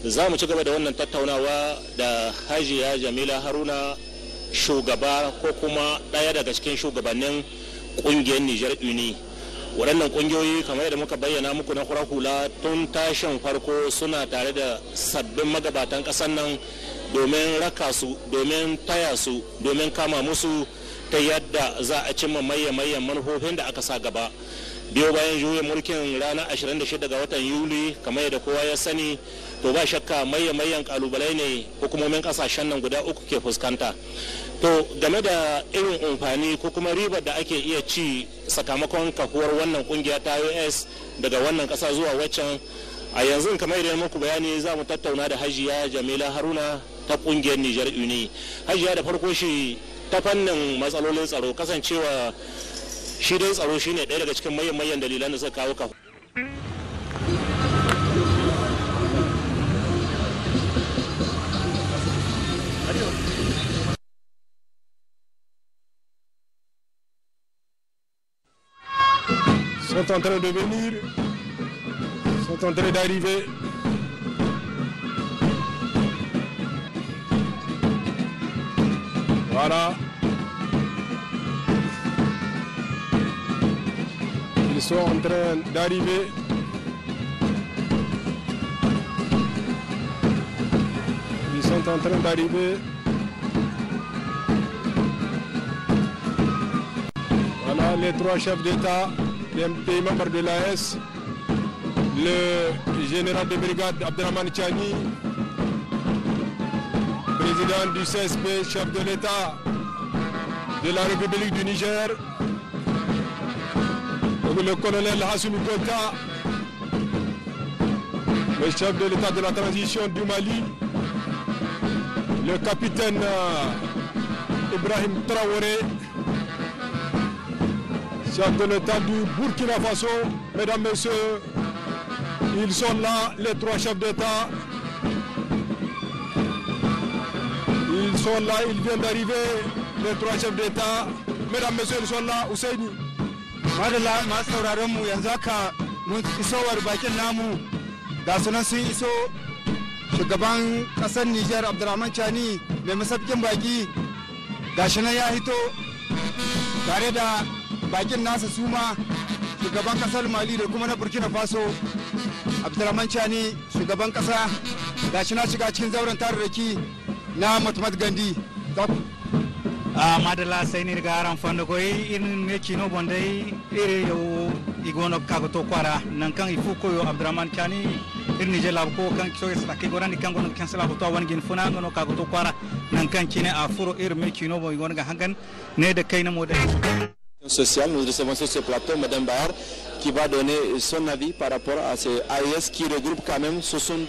za mu ci gaba da wannan tattaunawa da Hajiya Jamila Haruna, shugaba ko kuma ɗaya daga cikin shugabannin ƙungiyar Niger Uni. Waɗannan ƙungiyoyi kamar yadda muka bayyana muku na farar hula tun tashin farko suna tare da sabbin magabatan ƙasar nan domin raka su, domin taya su, domin kama musu ta yadda za a cimma mayan manufofin da aka sa gaba. Biyo bayan juyin mulkin ranar 26 ga watan Yuli kamar yadda kowa ya sani, to ba shakka mayan kalubalai ne hukumomin kasashen nan guda uku ke fuskanta. To game da irin amfani ko kuma ribar da ake iya ci sakamakon kafuwar wannan kungiya ta US daga wannan kasa zuwa waccan, a yanzu kamar yadda muku bayani za mu tattauna da Hajiya Jamila Haruna ta kungiyar Niger Uni. Hajiya, da farko shi ta fannin matsalolin tsaro, kasancewa shi dai tsaro shine ɗaya daga cikin mayan dalilan da suka kawo kafa. Sont en train de venir, sont en train d'arriver. Voilà. Ils sont en train d'arriver. Ils sont en train d'arriver. Voilà les trois chefs d'État des pays membres de l'AES, le général de brigade Abdelrahmane Tiani, président du CSP, chef de l'État de la République du Niger, le colonel Hassoumi Goïta, le chef de l'État de la transition du Mali, le capitaine Ibrahim Traoré, chef de l'État du Burkina Faso. Mesdames, Messieurs, ils sont là, les trois chefs d'État. Ils sont là, ils viennent d'arriver, les trois chefs d'État. Mesdames, Messieurs, ils sont là. Ousseini. Madalla masu sauraron mu yanzu haka mun isowar bakin namu ga sunan sun iso. Shugaban kasar Niger Abdulrahman Chani mai masaukin baki gashi nan ya hito tare da bakin nasa suma, shugaban kasar Mali da kuma na Burkina Faso Abdulrahman Chani shugaban kasa gashi na shiga cikin zauren tararraki na Matmat Gandi. Madala sai ni daga ran fanda koyi irin me kino bondai ire yo igono kagoto kwara nan kan ifu koyo Abdulrahman Chani irin Niger lab ko kan so yasa ke gorandi kan gono kan sala to wani gin funa gono kagoto kwara nan kan kine afuro irin me kino bo igono ga hangan ne da kai na modai social. Nous recevons sur ce plateau Mme Bahar qui va donner son avis par rapport à ces AES qui regroupent quand même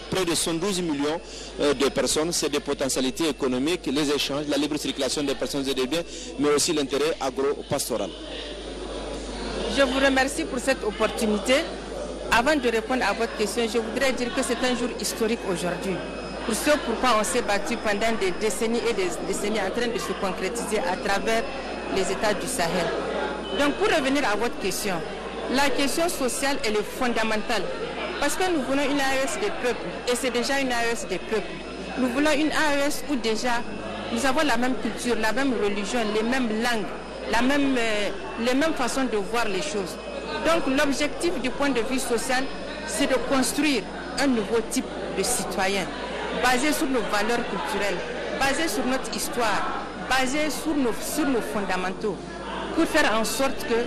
près de 112 millions de personnes. C'est des potentialités économiques, les échanges, la libre circulation des personnes et des biens, mais aussi l'intérêt agro-pastoral. Je vous remercie pour cette opportunité. Avant de répondre à votre question, je voudrais dire que c'est un jour historique aujourd'hui. Pour ce pourquoi on s'est battu pendant des décennies et des décennies en train de se concrétiser à travers les États du Sahel. Donc pour revenir à votre question, la question sociale elle est fondamentale parce que nous voulons une AES des peuples et c'est déjà une AES des peuples. Nous voulons une AES où déjà nous avons la même culture, la même religion, les mêmes langues, les mêmes façons de voir les choses. Donc l'objectif du point de vue social, c'est de construire un nouveau type de citoyen basé sur nos valeurs culturelles, basé sur notre histoire, basé sur nos fondamentaux, pour faire en sorte que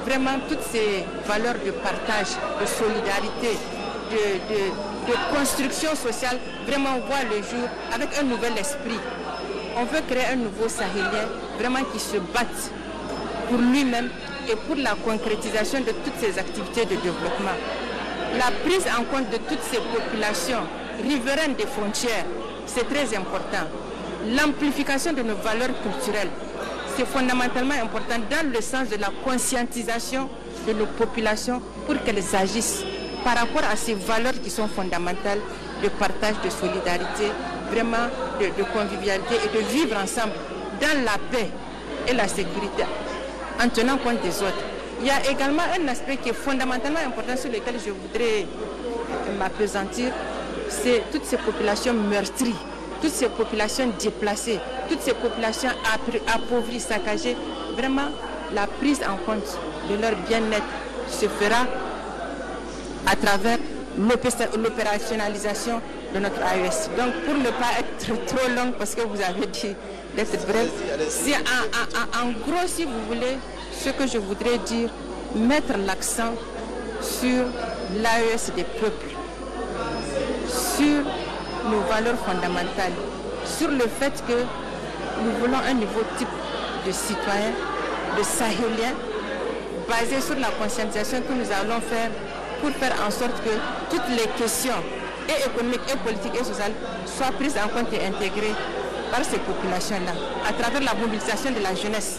vraiment toutes ces valeurs de partage, de solidarité, de construction sociale vraiment voient le jour avec un nouvel esprit. On veut créer un nouveau Sahélien vraiment qui se batte pour lui-même et pour la concrétisation de toutes ces activités de développement. La prise en compte de toutes ces populations riveraines des frontières, c'est très important. L'amplification de nos valeurs culturelles, c'est fondamentalement important dans le sens de la conscientisation de nos populations pour qu'elles agissent par rapport à ces valeurs qui sont fondamentales de partage, de solidarité, vraiment de convivialité et de vivre ensemble dans la paix et la sécurité en tenant compte des autres. Il y a également un aspect qui est fondamentalement important sur lequel je voudrais m'appesantir, c'est toutes ces populations meurtries, toutes ces populations déplacées, toutes ces populations appauvries, saccagées. Vraiment, la prise en compte de leur bien-être se fera à travers l'opérationnalisation de notre AES. Donc, pour ne pas être trop long, parce que vous avez dit d'être bref, c'est en gros, si vous voulez, ce que je voudrais dire, mettre l'accent sur l'AES des peuples, sur nos valeurs fondamentales, sur le fait que nous voulons un nouveau type de citoyen, de sahéliens, basé sur la conscientisation que nous allons faire pour faire en sorte que toutes les questions et économiques, et politiques, et sociales soient prises en compte et intégrées par ces populations-là, à travers la mobilisation de la jeunesse,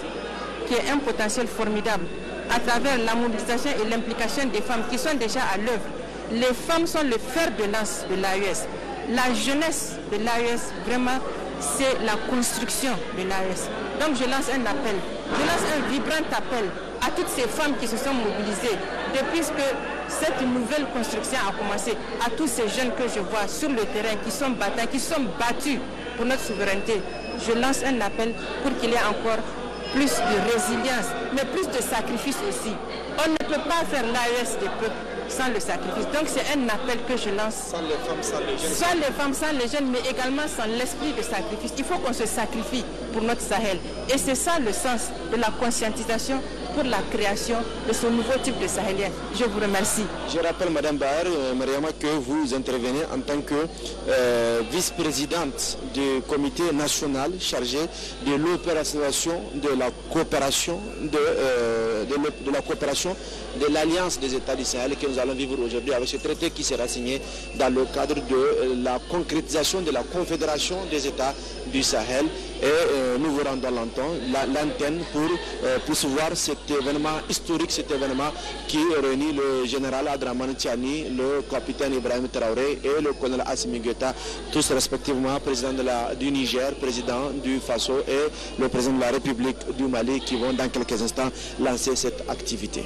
qui est un potentiel formidable, à travers la mobilisation et l'implication des femmes qui sont déjà à l'œuvre. Les femmes sont le fer de lance de l'AES. La jeunesse de l'AES, vraiment, c'est la construction de l'AES. Donc je lance un appel, je lance un vibrant appel à toutes ces femmes qui se sont mobilisées depuis que cette nouvelle construction a commencé, à tous ces jeunes que je vois sur le terrain qui sont battants, qui sont battus pour notre souveraineté. Je lance un appel pour qu'il y ait encore plus de résilience, mais plus de sacrifice aussi. On ne peut pas faire l'AES des peuples sans le sacrifice. Donc c'est un appel que je lance. Sans les femmes, sans les jeunes. Sans les femmes, sans les jeunes, mais également sans l'esprit de sacrifice. Il faut qu'on se sacrifie pour notre Sahel. Et c'est ça le sens de la conscientisation pour la création de ce nouveau type de Sahélien. Je vous remercie. Je rappelle, Madame Bahar, Mariama, que vous intervenez en tant que vice-présidente du comité national chargé de l'opérationnalisation de la coopération de la coopération de l'Alliance des États du Sahel que nous allons vivre aujourd'hui avec ce traité qui sera signé dans le cadre de la concrétisation de la Confédération des États du Sahel. Et nous vous rendons l'antenne pour poursuivre cet événement historique, cet événement qui réunit le général Abdraman Tiani, le capitaine Ibrahim Traoré et le colonel Assimi Goïta, tous respectivement président du Niger, président du Faso et le président de la République du Mali qui vont dans quelques instants lancer cette activité.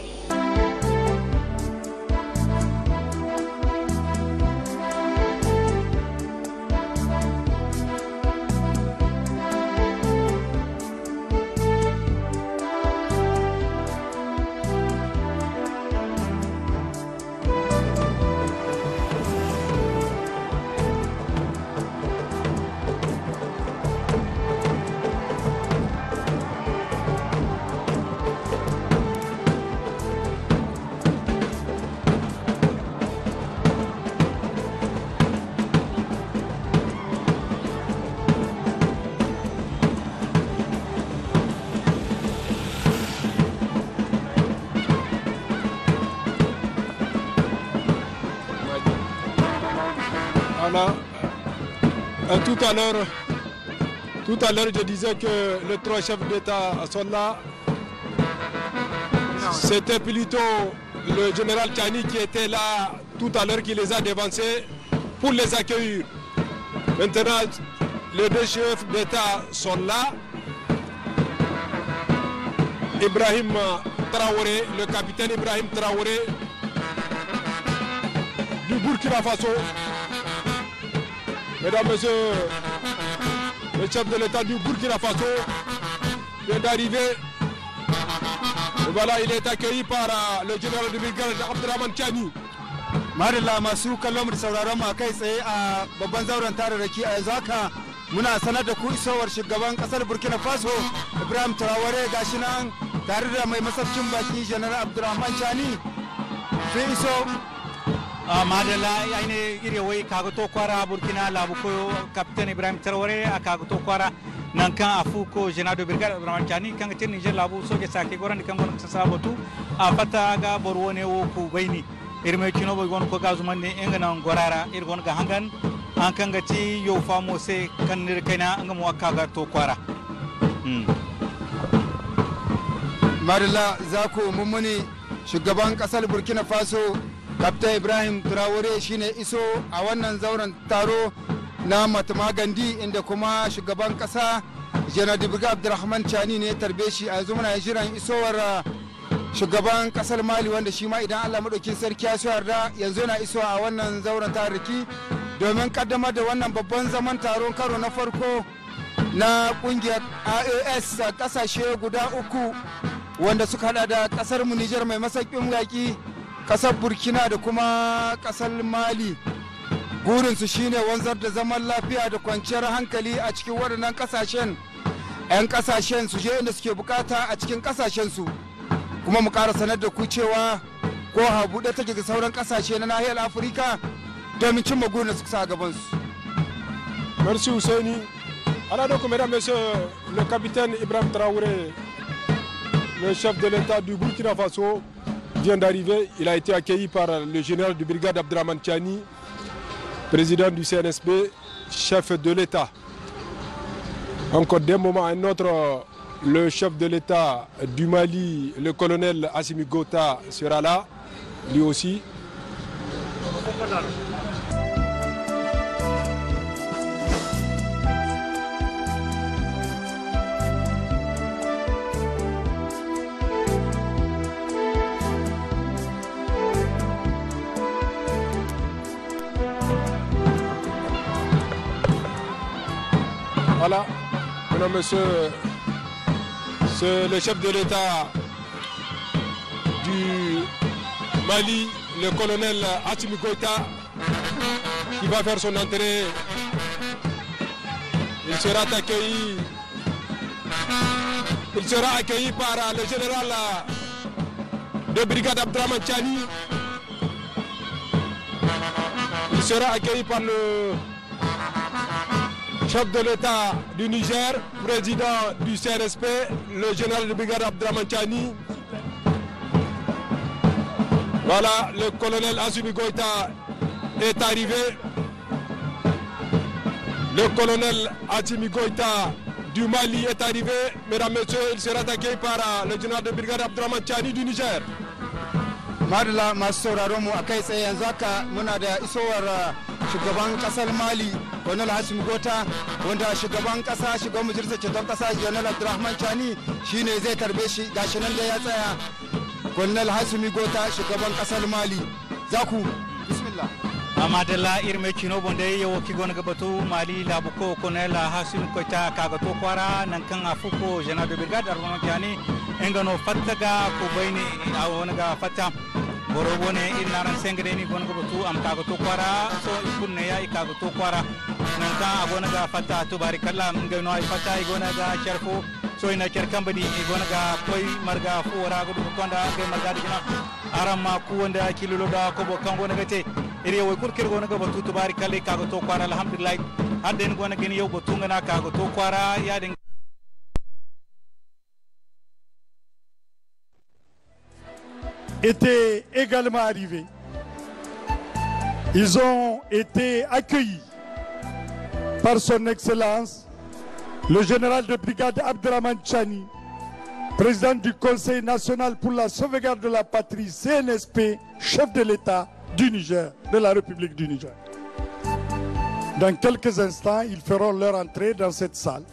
Tout à l'heure, je disais que les trois chefs d'État sont là. C'était plutôt le général Tiani qui était là tout à l'heure, qui les a dévancés pour les accueillir. Maintenant, les deux chefs d'État sont là. Ibrahim Traoré, le capitaine Ibrahim Traoré du Burkina Faso. Mesdames, Messieurs, le chef de l'État du Burkina Faso vient d'arriver. Voilà, il est accueilli par le général de brigade Abdraman Tiani. Madalla masu kallon da sauraron mu kai tsaye a babban zauren tararraki a yanzu haka muna sanar da ku isowar shugaban kasar Burkina Faso Ibrahim Traoré gashi nan tare da mai masaukin baki General Abdraman Tiani sun iso. Madalla aine iri wai kaga to kwara Burkina labu ko capitaine Ibrahim Traoré a kaga to kwara nan kan afu ko General de brigade Abdraman Tiani kan tin Niger labu soje sake goran kan gon sasabotu a fata ga borwone wo ku baini irme kino boy gon ko gazuman ne engana gorara irgon ga hangan an kan gati yo famo se kan nir kaina an mu kaga to kwara Madalla zako mummuni shugaban kasar Burkina Faso Kapta Ibrahim Traoré shine iso a wannan zauren taro na Mahatma Gandhi inda kuma shugaban kasa Janar Brigadier Abdraman Tiani ne ya tarbe shi a yanzu muna jiran isowar shugaban kasar Mali wanda shi ma idan Allah madaukin sarki ya so yarda yanzu yana iso a wannan zauren tariki domin kaddamar da wannan babban zaman taron karo na farko na kungiyar IAS a kasashe guda uku wanda suka hada da kasar mu Nijar mai masaukin baki, kasar Burkina da kuma kasar Mali. Burinsu shine wanzar da zaman lafiya da kwanciyar hankali a cikin waɗannan kasashen. 'Yan kasashen su je inda suke bukata a cikin kasashen su, kuma mu ƙara sanar da ku cewa ko buɗe take ga sauran kasashe na nahiyar Afirka domin cimma gurin da suka sa gaban su. Merci Ousseini. Alors donc, mesdames, messieurs, le capitaine Ibrahim Traoré, le chef de l'État du Burkina Faso, vient d'arriver. Il a été accueilli par le général de brigade Abdraman Tiani, président du CNSP, chef de l'État. Encore d'un moment à un autre, le chef de l'État du Mali, le colonel Assimi Gota, sera là, lui aussi. Voilà, mesdames, messieurs, c'est le chef de l'État du Mali, le colonel Assimi Goïta, qui va faire son entrée. Il sera accueilli par le général de brigade Abdraman Tiani. Il sera accueilli par le chef de l'État du Niger, président du CNSP, le général de brigade Abdraman Tiani. Voilà, le colonel Assimi Goïta est arrivé. Le colonel Assimi Goïta du Mali est arrivé. Mesdames, messieurs, il sera accueilli par le général de brigade Abdraman Tiani du Niger. Madala masu sauraron mu akai tsaye yanzu haka muna da isowar shugaban kasar Mali Colonel Assimi Goïta, wanda shugaban kasa shugaban majalisar ceton kasa Colonel Abdraman Tiani shine zai tarbe shi, gashi nan da ya tsaya. Colonel Assimi Goïta shugaban kasar Mali, zaku bismillah. Amadala irme chino bonde yo kigon gabatu Mali labuko Colonel Assimi Goïta kagato kwara nankan afuko General de brigade Abdraman Tiani engano fattaga ko bayni awonga fatta borobone inaran sengre ni gonga batu am kagato kwara so ikunne ya ikagato kwara nanka agonga fatta to barikalla ngano ay fatta igona ga charfo so ina charkambadi igona ga koy marga fu wara go konda ge marga dina arama ku wanda kilulo da ko bo kango ngate iri way kurkir gona ga batu to barikalla kagato kwara alhamdulillah hadden gona geni yow batu ngana kagato kwara ya den étaient également arrivés. Ils ont été accueillis par son Excellence, le général de brigade Abdraman Tiani, président du Conseil national pour la sauvegarde de la patrie, CNSP, chef de l'État du Niger, de la République du Niger. Dans quelques instants, ils feront leur entrée dans cette salle.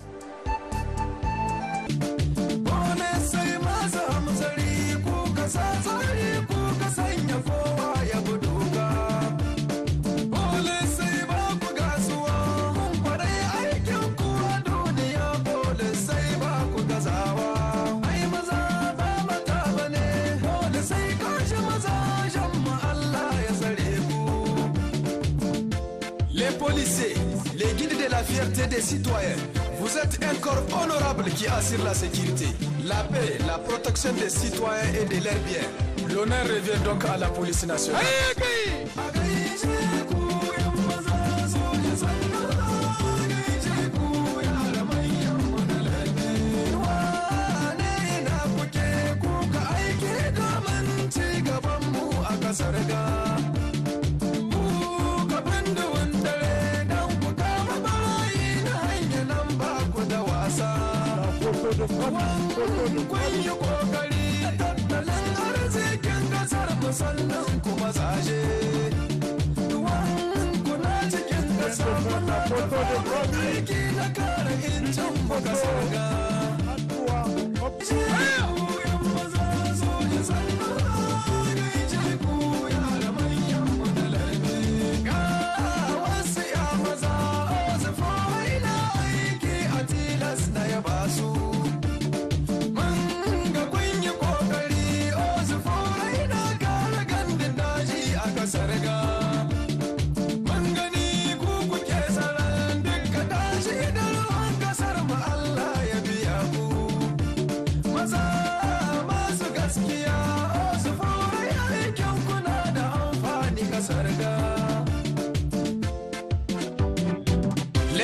Les guides de la fierté des citoyens, vous êtes un corps honorable qui assure la sécurité, la paix, la protection des citoyens et de leurs biens. L'honneur revient donc à la police nationale.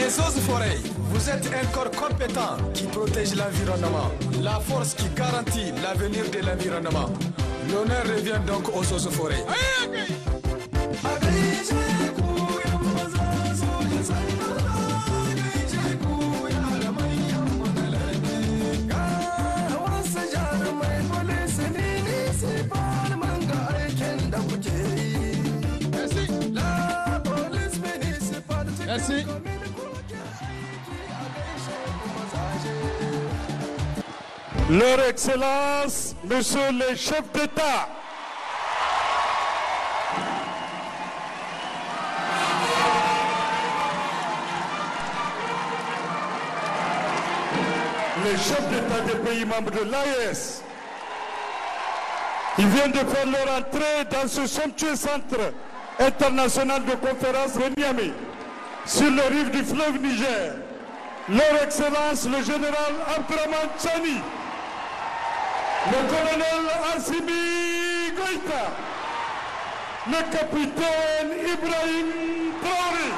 Les eaux et forêts, vous êtes un corps compétent qui protège l'environnement, la force qui garantit l'avenir de l'environnement. L'honneur revient donc aux eaux et forêts. Merci. Leur Excellence, Monsieur les chefs d'État, les chefs d'État des pays membres de l'AES, ils viennent de faire leur entrée dans ce somptueux centre international de conférence de Niamey, sur les rives du fleuve Niger. Leur Excellence, le général Abdraman Chani, le colonel Assimi Goïta, le capitaine Ibrahim Traoré.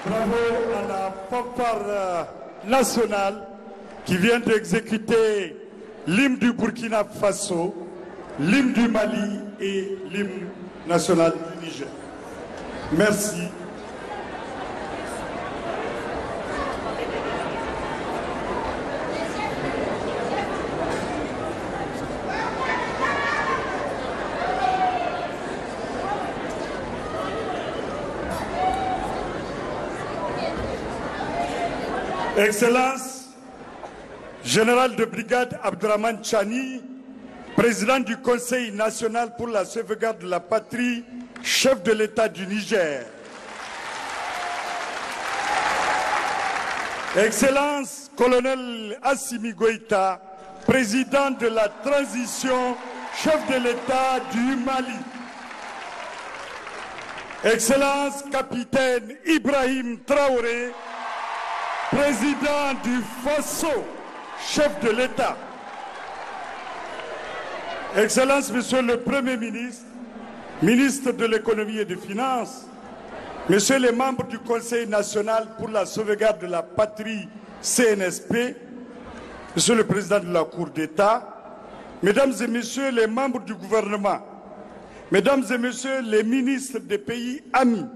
Bravo à la fanfare nationale qui vient d'exécuter l'hymne du Burkina Faso, l'hymne du Mali et l'hymne national du Niger. Merci. Excellence, Général de brigade Abdraman Chani, président du Conseil national pour la sauvegarde de la patrie, chef de l'État du Niger. Excellence, colonel Assimi Goïta, président de la transition, chef de l'État du Mali. Excellence, capitaine Ibrahim Traoré, président du Faso, chef de l'État. Excellence, Monsieur le Premier ministre, ministre de l'économie et des finances, Messieurs les membres du Conseil national pour la sauvegarde de la patrie, CNSP, Monsieur le Président de la Cour d'État, Mesdames et Messieurs les membres du gouvernement, Mesdames et Messieurs les ministres des pays amis,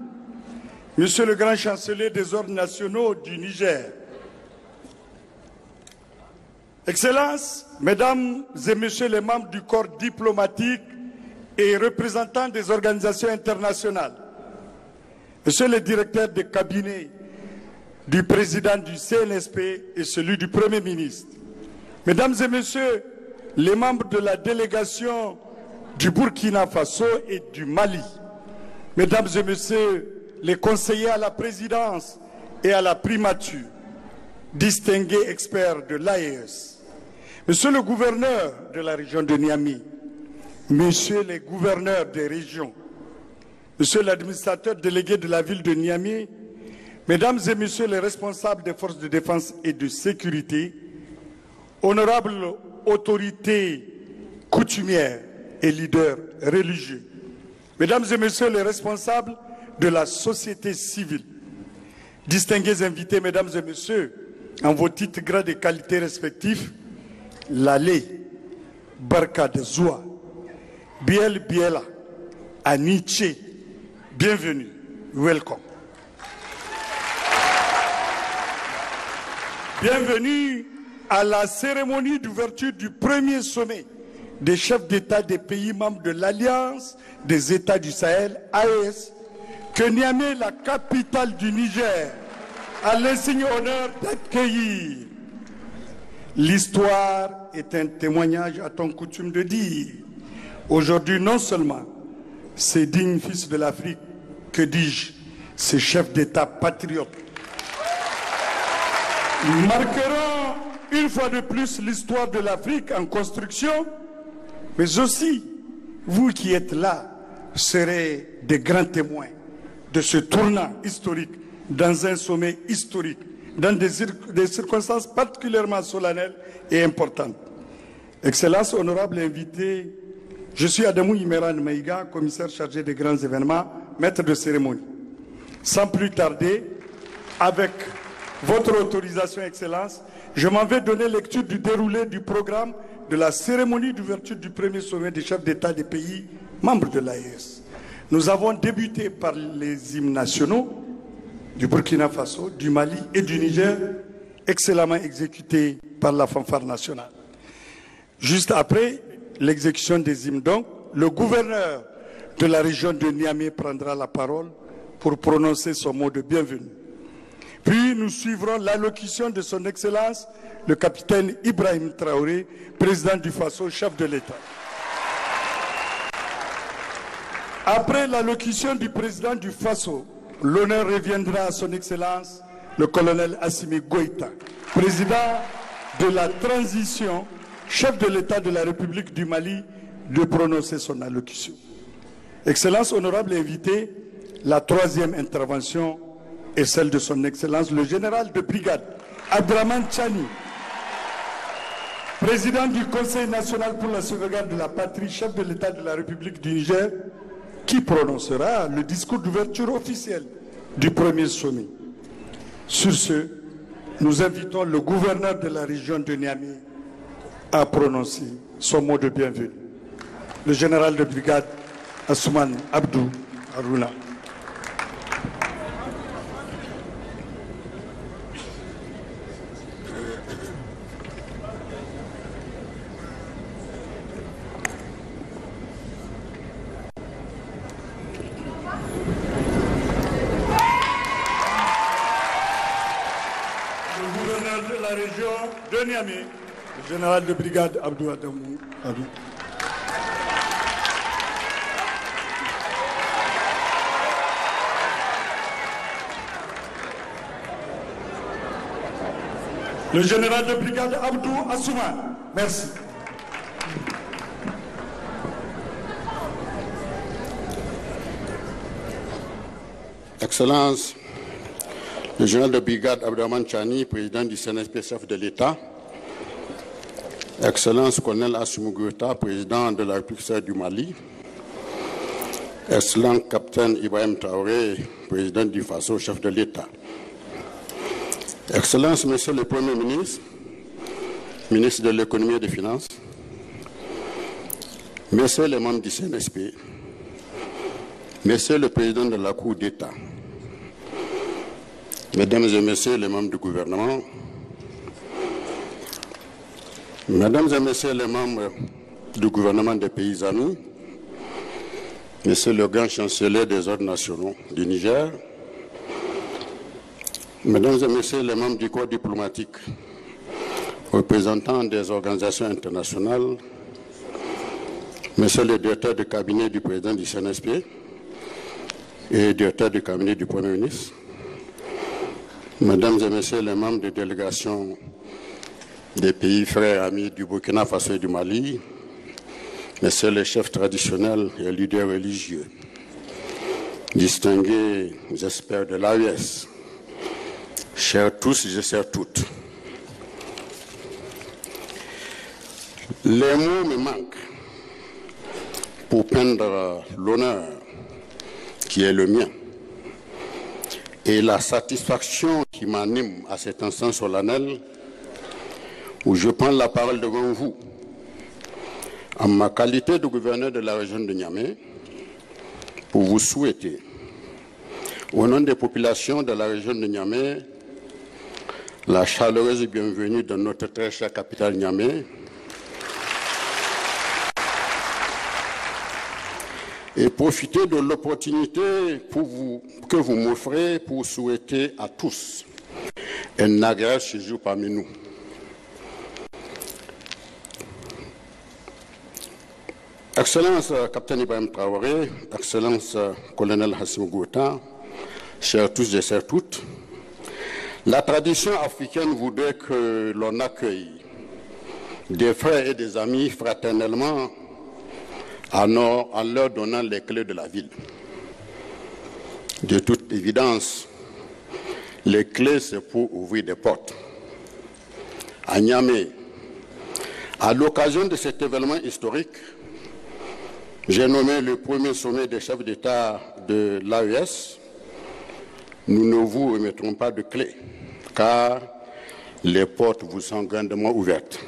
Monsieur le Grand Chancelier des ordres nationaux du Niger, Excellences, Mesdames et Messieurs les membres du corps diplomatique et représentants des organisations internationales, Monsieur le directeur de cabinet du président du CNSP et celui du Premier ministre, Mesdames et Messieurs les membres de la délégation du Burkina Faso et du Mali, Mesdames et Messieurs les conseillers à la présidence et à la primature, distingués experts de l'AES, Monsieur le gouverneur de la région de Niamey, Messieurs les gouverneurs des régions, Monsieur l'administrateur délégué de la ville de Niamey, Mesdames et Messieurs les responsables des forces de défense et de sécurité, honorables autorités coutumières et leaders religieux, Mesdames et Messieurs les responsables de la société civile, distingués invités, Mesdames et Messieurs, en vos titres, grades et qualités respectifs, Lalé, Barka de Zoua, Biel Biela, Aniche, bienvenue, welcome. Bienvenue à la cérémonie d'ouverture du premier sommet des chefs d'État des pays membres de l'Alliance des États du Sahel, AES, que Niamey, la capitale du Niger, a l'insigne honneur d'accueillir. L'histoire est un témoignage à ton coutume de dire. Aujourd'hui, non seulement ces dignes fils de l'Afrique, que dis-je, ces chefs d'État patriotes, marqueront une fois de plus l'histoire de l'Afrique en construction, mais aussi, vous qui êtes là, serez des grands témoins de ce tournant historique dans un sommet historique, dans des circonstances particulièrement solennelles et importantes. Excellences, honorables invités, je suis Adamou Imeran Maïga, commissaire chargé des grands événements, maître de cérémonie. Sans plus tarder, avec votre autorisation, Excellence, je m'en vais donner lecture du déroulé du programme de la cérémonie d'ouverture du premier sommet des chefs d'État des pays membres de l'AES. Nous avons débuté par les hymnes nationaux du Burkina Faso, du Mali et du Niger, excellemment exécutés par la fanfare nationale. Juste après l'exécution des hymnes, donc, le gouverneur de la région de Niamey prendra la parole pour prononcer son mot de bienvenue. Puis nous suivrons l'allocution de son Excellence, le capitaine Ibrahim Traoré, président du Faso, chef de l'État. Après l'allocution du président du Faso, l'honneur reviendra à son Excellence, le colonel Assimi Goïta, président de la transition, chef de l'État de la République du Mali, de prononcer son allocution. Excellence, honorable invité, la troisième intervention est celle de son Excellence, le général de brigade Abdraman Chani, président du Conseil national pour la sauvegarde de la patrie, chef de l'État de la République du Niger, qui prononcera le discours d'ouverture officielle du premier sommet. Sur ce, nous invitons le gouverneur de la région de Niamey à prononcer son mot de bienvenue. Le général de brigade Asuman Abdou Haruna. De Niamey, le général de brigade Abdou Adamou. Le général de brigade Abdou Assouman. Merci. Excellence, le général de brigade Abdraman Chani, président du CNSP, chef de l'État. Excellence, colonel Assimi Goïta, président de la République du Mali. Excellent capitaine Ibrahim Traoré, président du Faso, chef de l'État. Excellence, monsieur le Premier ministre, ministre de l'économie et des finances, messieurs les membres du CNSP, monsieur le président de la Cour d'État, mesdames et messieurs les membres du gouvernement, mesdames et messieurs les membres du gouvernement des pays amis, monsieur le grand chancelier des ordres nationaux du Niger, mesdames et messieurs les membres du corps diplomatique, représentants des organisations internationales, monsieur le directeur de cabinet du président du CNSP et directeur de cabinet du Premier ministre, mesdames et messieurs les membres des délégations des pays frères amis du Burkina Faso et du Mali, messieurs les chefs traditionnels et leaders religieux, distingués experts de l'AES, chers tous et chères toutes, les mots me manquent pour peindre l'honneur qui est le mien et la satisfaction qui m'anime à cet instant solennel où je prends la parole devant vous en ma qualité de gouverneur de la région de Niamey pour vous souhaiter, au nom des populations de la région de Niamey, la chaleureuse bienvenue dans notre très chère capitale Niamey et profiter de l'opportunité que vous m'offrez pour souhaiter à tous un agréable séjour parmi nous. Excellence capitaine Ibrahim Traoré, Excellence colonel Assimi Goïta, chers tous et chères toutes, la tradition africaine voudrait que l'on accueille des frères et des amis fraternellement en leur donnant les clés de la ville. De toute évidence, les clés, c'est pour ouvrir des portes. À Niamey, à l'occasion de cet événement historique, j'ai nommé le premier sommet des chefs d'État de l'AES. Nous ne vous remettrons pas de clés, car les portes vous sont grandement ouvertes.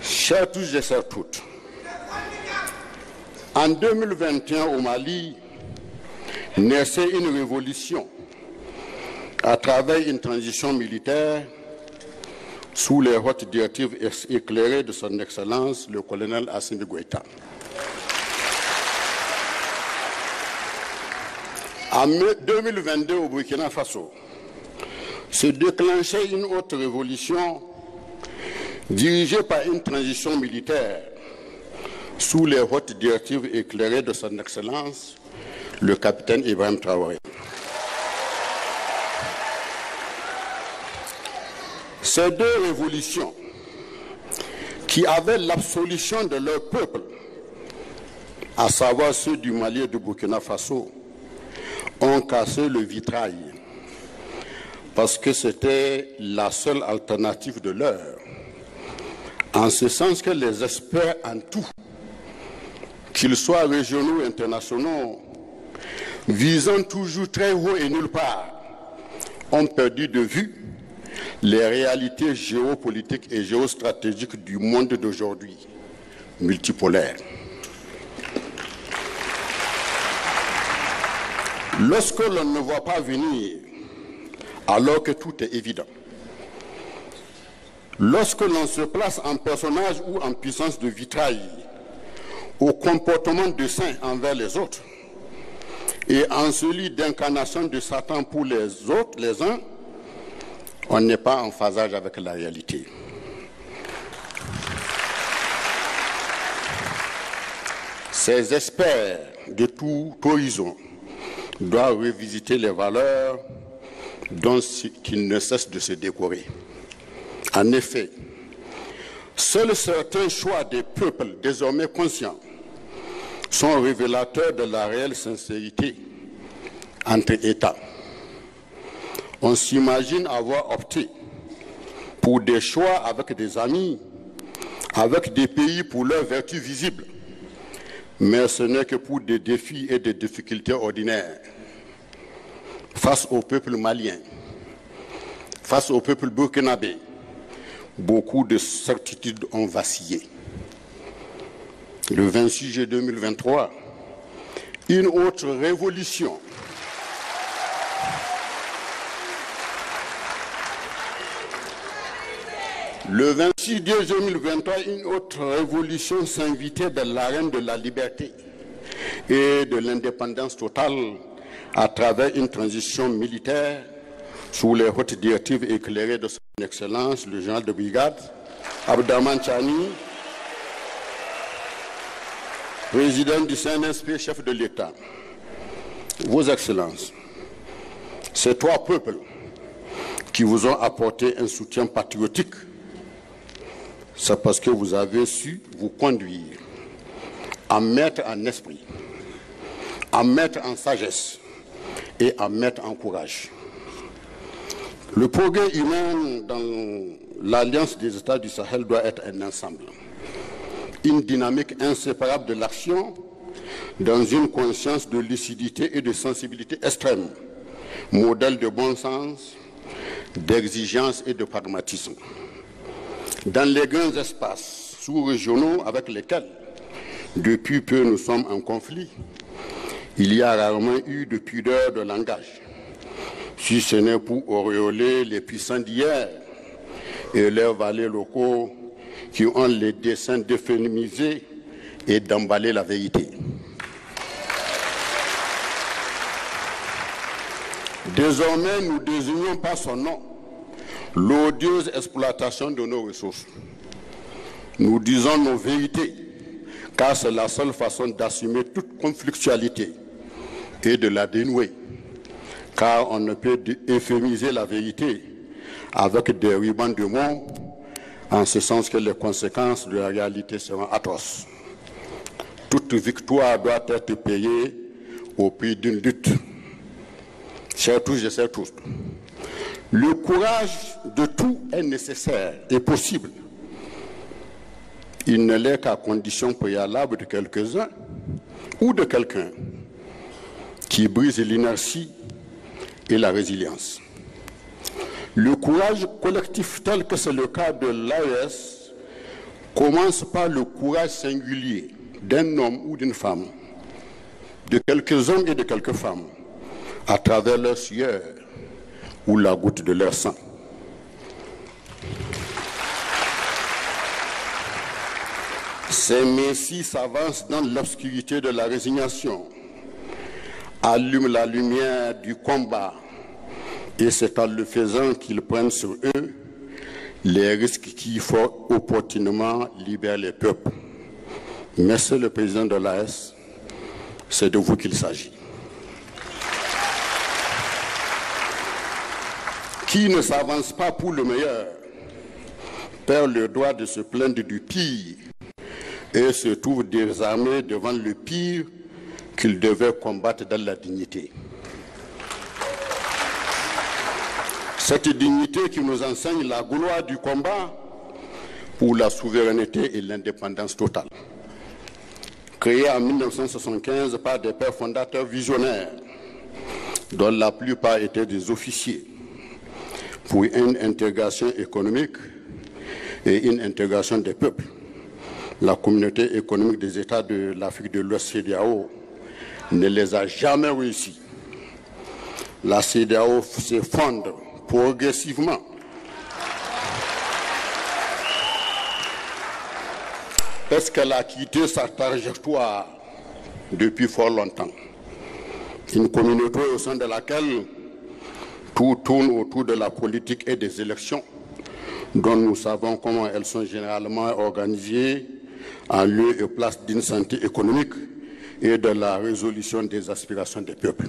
Chers tous et chères toutes, en 2021 au Mali, naissait une révolution à travers une transition militaire sous les hautes directives éclairées de son Excellence, le colonel Assimi Goïta. En 2022, au Burkina Faso, se déclenchait une autre révolution dirigée par une transition militaire sous les hautes directives éclairées de son Excellence, le capitaine Ibrahim Traoré. Ces deux révolutions, qui avaient l'absolution de leur peuple, à savoir ceux du Mali et du Burkina Faso, ont cassé le vitrail parce que c'était la seule alternative de l'heure, en ce sens que les experts en tout, qu'ils soient régionaux ou internationaux, visant toujours très haut et nulle part, ont perdu de vue les réalités géopolitiques et géostratégiques du monde d'aujourd'hui, multipolaire. Lorsque l'on ne voit pas venir, alors que tout est évident, lorsque l'on se place en personnage ou en puissance de vitrail, au comportement de saint envers les autres, et en celui d'incarnation de Satan pour les autres, les uns, on n'est pas en phasage avec la réalité. Ces experts de tout horizon doivent revisiter les valeurs dont ils ne cessent de se décorer. En effet, seuls certains choix des peuples désormais conscients sont révélateurs de la réelle sincérité entre États. On s'imagine avoir opté pour des choix avec des amis, avec des pays pour leurs vertus visibles, mais ce n'est que pour des défis et des difficultés ordinaires. Face au peuple malien, face au peuple burkinabé, beaucoup de certitudes ont vacillé. Le 26 juillet 2023, une autre révolution Le 26 juillet 2023, une autre révolution s'invitait dans l'arène de la liberté et de l'indépendance totale à travers une transition militaire sous les hautes directives éclairées de son Excellence, le général de brigade Abdraman Chani, président du CNSP, chef de l'État. Vos Excellences, ces trois peuples qui vous ont apporté un soutien patriotique, c'est parce que vous avez su vous conduire, à mettre en esprit, à mettre en sagesse et à mettre en courage. Le progrès humain dans l'Alliance des États du Sahel doit être un ensemble, une dynamique inséparable de l'action dans une conscience de lucidité et de sensibilité extrême, modèle de bon sens, d'exigence et de pragmatisme. Dans les grands espaces sous-régionaux avec lesquels, depuis peu, nous sommes en conflit, il y a rarement eu de pudeur de langage, si ce n'est pour auréoler les puissants d'hier et leurs valets locaux qui ont les desseins d'euphémiser et d'emballer la vérité. Désormais, nous désignons par son nom l'odieuse exploitation de nos ressources. Nous disons nos vérités, car c'est la seule façon d'assumer toute conflictualité et de la dénouer, car on ne peut euphémiser la vérité avec des rubans de mots, en ce sens que les conséquences de la réalité seront atroces. Toute victoire doit être payée au prix d'une lutte. Chers tous et chers tous, le courage de tout est nécessaire et possible. Il ne l'est qu'à condition préalable de quelques-uns ou de quelqu'un qui brise l'inertie et la résilience. Le courage collectif tel que c'est le cas de l'AES commence par le courage singulier d'un homme ou d'une femme, de quelques hommes et de quelques femmes, à travers leur sueur ou la goutte de leur sang. Ces messies s'avancent dans l'obscurité de la résignation, allument la lumière du combat, et c'est en le faisant qu'ils prennent sur eux les risques qui, fort opportunément, libèrent les peuples. Monsieur le président de l'AES, c'est de vous qu'il s'agit. Qui ne s'avance pas pour le meilleur perd le droit de se plaindre du pire et se trouve désarmé devant le pire qu'il devait combattre dans la dignité. Cette dignité qui nous enseigne la gloire du combat pour la souveraineté et l'indépendance totale. Créée en 1975 par des pères fondateurs visionnaires, dont la plupart étaient des officiers, pour une intégration économique et une intégration des peuples. La communauté économique des États de l'Afrique de l'Ouest, CEDEAO, ne les a jamais réussi. La CEDEAO s'effondre progressivement parce qu'elle a quitté sa trajectoire depuis fort longtemps. Une communauté au sein de laquelle tout tourne autour de la politique et des élections, dont nous savons comment elles sont généralement organisées en lieu et place d'une santé économique et de la résolution des aspirations des peuples.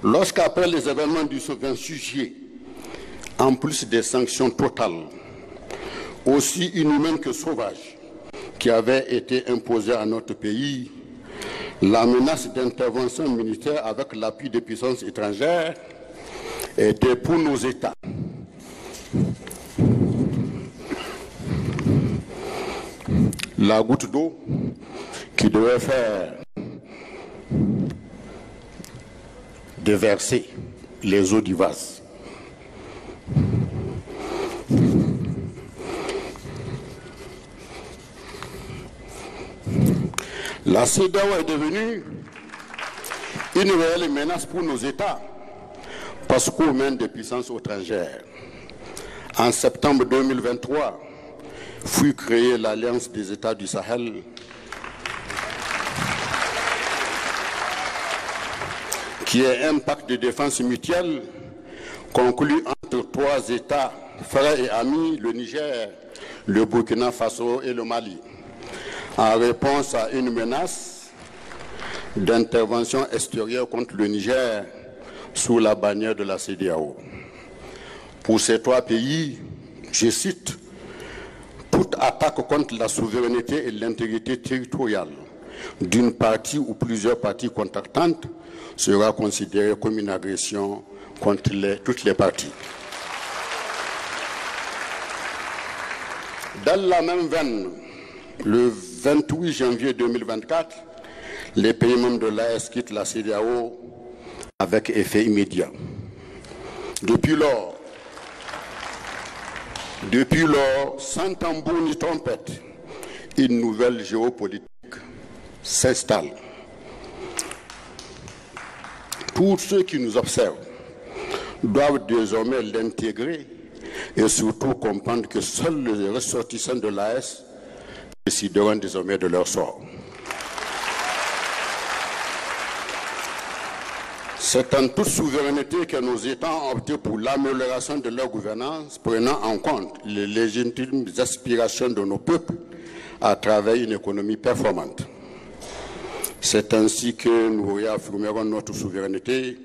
Lorsqu'après les événements du 20 juillet, en plus des sanctions totales, aussi inhumaines que sauvages, qui avaient été imposées à notre pays, la menace d'intervention militaire avec l'appui des puissances étrangères était pour nos États la goutte d'eau qui devait faire déverser les eaux du vase. La CEDEAO est devenue une réelle menace pour nos États parce qu'aux mains des puissances étrangères. En septembre 2023, fut créée l'Alliance des États du Sahel qui est un pacte de défense mutuelle conclu entre 3 États frères et amis, le Niger, le Burkina Faso et le Mali, en réponse à une menace d'intervention extérieure contre le Niger sous la bannière de la CEDEAO. Pour ces 3 pays, je cite, toute attaque contre la souveraineté et l'intégrité territoriale d'une partie ou plusieurs parties contractantes sera considérée comme une agression contre toutes les parties. Dans la même veine, le 28 janvier 2024, les pays membres de l'AES quittent la CEDEAO avec effet immédiat. Depuis lors, sans tambour ni trompette, une nouvelle géopolitique s'installe. Tous ceux qui nous observent doivent désormais l'intégrer et surtout comprendre que seuls les ressortissants de l'AES décideront désormais de leur sort. C'est en toute souveraineté que nos États ont opté pour l'amélioration de leur gouvernance, prenant en compte les légitimes aspirations de nos peuples à travers une économie performante. C'est ainsi que nous réaffirmerons notre souveraineté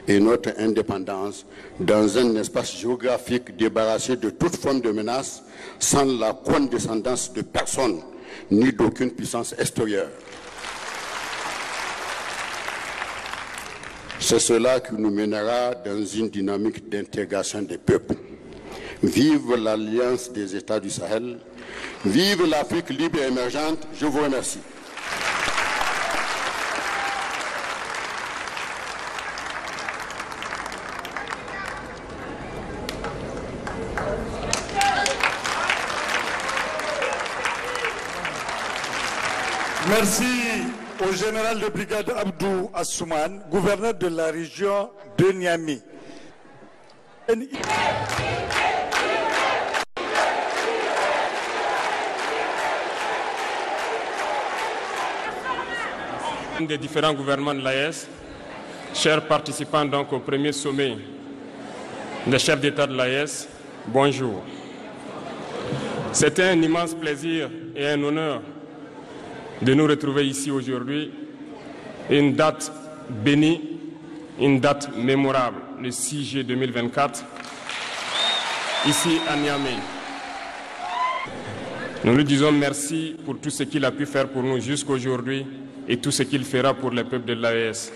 et notre indépendance dans un espace géographique débarrassé de toute forme de menace, sans la condescendance de personne ni d'aucune puissance extérieure. C'est cela qui nous mènera dans une dynamique d'intégration des peuples. Vive l'Alliance des États du Sahel, vive l'Afrique libre et émergente. Je vous remercie. Merci au général de brigade Abdou Assouman, gouverneur de la région de Niamey. Des différents gouvernements de l'AES, chers participants donc au premier sommet des chefs d'État de l'AES, bonjour. C'était un immense plaisir et un honneur de nous retrouver ici aujourd'hui, une date bénie, une date mémorable, le 6 juillet 2024, ici à Niamey. Nous lui disons merci pour tout ce qu'il a pu faire pour nous jusqu'aujourd'hui et tout ce qu'il fera pour le peuple de l'AES.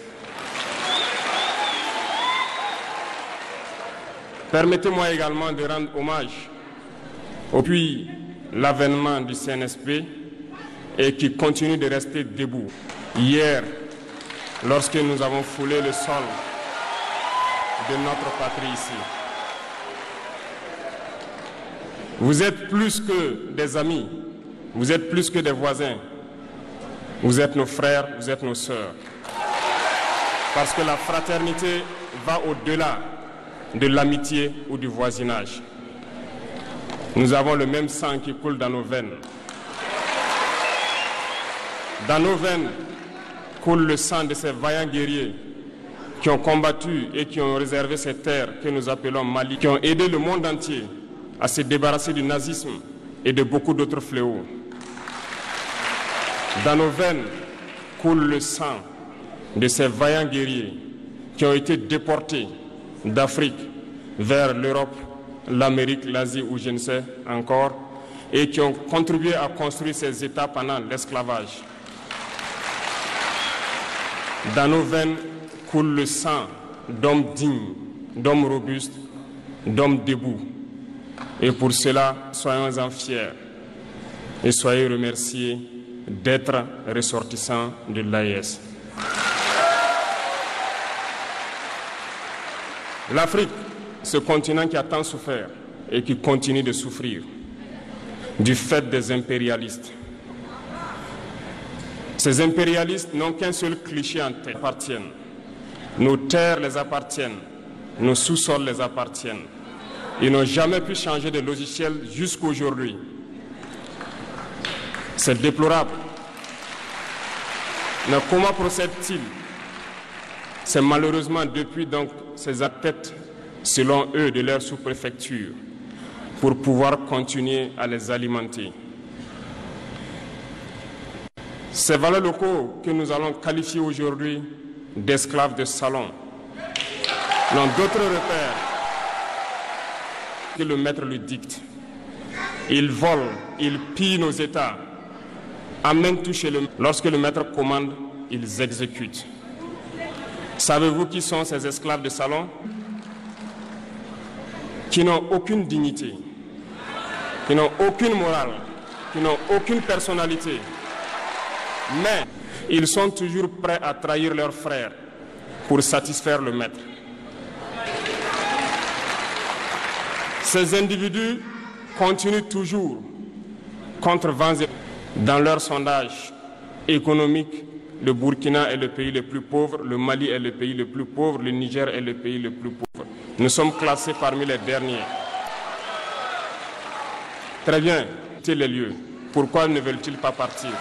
Permettez-moi également de rendre hommage depuis l'avènement du CNSP et qui continue de rester debout. Hier, lorsque nous avons foulé le sol de notre patrie ici. Vous êtes plus que des amis, vous êtes plus que des voisins, vous êtes nos frères, vous êtes nos sœurs. Parce que la fraternité va au-delà de l'amitié ou du voisinage. Nous avons le même sang qui coule dans nos veines. Dans nos veines coule le sang de ces vaillants guerriers qui ont combattu et qui ont réservé ces terres que nous appelons Mali, qui ont aidé le monde entier à se débarrasser du nazisme et de beaucoup d'autres fléaux. Dans nos veines coule le sang de ces vaillants guerriers qui ont été déportés d'Afrique vers l'Europe, l'Amérique, l'Asie ou je ne sais encore, et qui ont contribué à construire ces États pendant l'esclavage. Dans nos veines coule le sang d'hommes dignes, d'hommes robustes, d'hommes debout. Et pour cela, soyons-en fiers et soyez remerciés d'être ressortissants de l'AES. L'Afrique, ce continent qui a tant souffert et qui continue de souffrir du fait des impérialistes. Ces impérialistes n'ont qu'un seul cliché en tête, appartiennent. Nos terres les appartiennent, nos sous-sols les appartiennent. Ils n'ont jamais pu changer de logiciel jusqu'à aujourd'hui. C'est déplorable. Mais comment procèdent-ils? C'est malheureusement depuis donc ces têtes, selon eux, de leur sous-préfecture, pour pouvoir continuer à les alimenter. Ces valeurs locaux que nous allons qualifier aujourd'hui d'esclaves de salon n'ont d'autres repères que le maître le dicte. Ils volent, ils pillent nos États, amènent tout chez le maître. Lorsque le maître commande, ils exécutent. Savez-vous qui sont ces esclaves de salon? Qui n'ont aucune dignité, qui n'ont aucune morale, qui n'ont aucune personnalité. Mais ils sont toujours prêts à trahir leurs frères pour satisfaire le maître. Ces individus continuent toujours contre vents et dans leurs sondages économiques. Le Burkina est le pays le plus pauvre, le Mali est le pays le plus pauvre, le Niger est le pays le plus pauvre. Nous sommes classés parmi les derniers. Très bien, c'est les lieux. Pourquoi ne veulent-ils pas partir?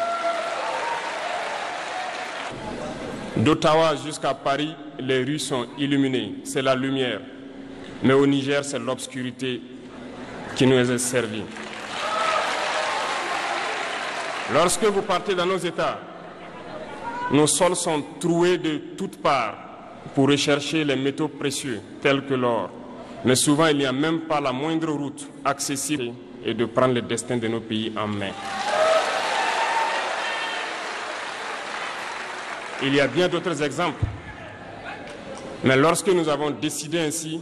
D'Ottawa jusqu'à Paris, les rues sont illuminées, c'est la lumière. Mais au Niger, c'est l'obscurité qui nous est servie. Lorsque vous partez dans nos États, nos sols sont troués de toutes parts pour rechercher les métaux précieux tels que l'or. Mais souvent, il n'y a même pas la moindre route accessible et de prendre le destin de nos pays en main. Il y a bien d'autres exemples. Mais lorsque nous avons décidé ainsi,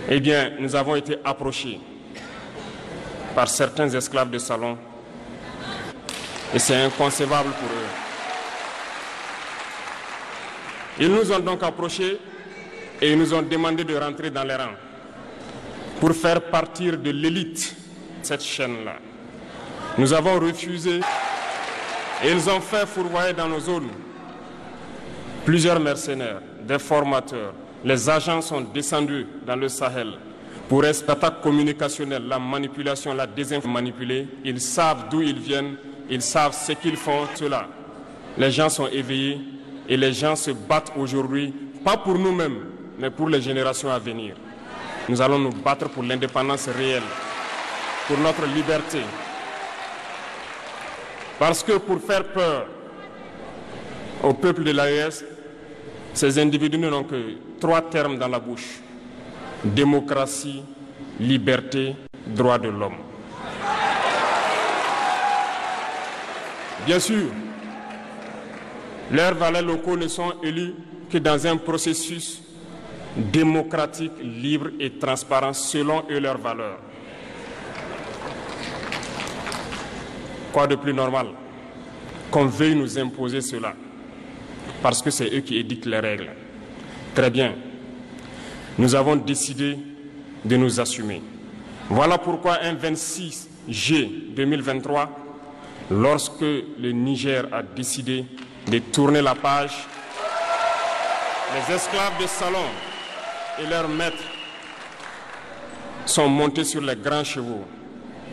eh bien, nous avons été approchés par certains esclaves de salon. Et c'est inconcevable pour eux. Ils nous ont donc approchés et ils nous ont demandé de rentrer dans les rangs pour faire partir de l'élite cette chaîne-là. Nous avons refusé et ils ont fait fourvoyer dans nos zones plusieurs mercenaires, des formateurs. Les agents sont descendus dans le Sahel pour l'attaque communicationnelle, la manipulation, la désinformation manipulée. Ils savent d'où ils viennent. Ils savent ce qu'ils font, cela. Les gens sont éveillés et les gens se battent aujourd'hui, pas pour nous-mêmes, mais pour les générations à venir. Nous allons nous battre pour l'indépendance réelle, pour notre liberté. Parce que pour faire peur au peuple de l'AES, ces individus n'ont que 3 termes dans la bouche: démocratie, liberté, droit de l'homme. Bien sûr, leurs valets locaux ne sont élus que dans un processus démocratique, libre et transparent selon eux leurs valeurs. Quoi de plus normal qu'on veuille nous imposer cela? parce que c'est eux qui édictent les règles. Très bien. Nous avons décidé de nous assumer. Voilà pourquoi un 26 juillet 2023, lorsque le Niger a décidé de tourner la page, les esclaves de salon et leurs maîtres sont montés sur les grands chevaux.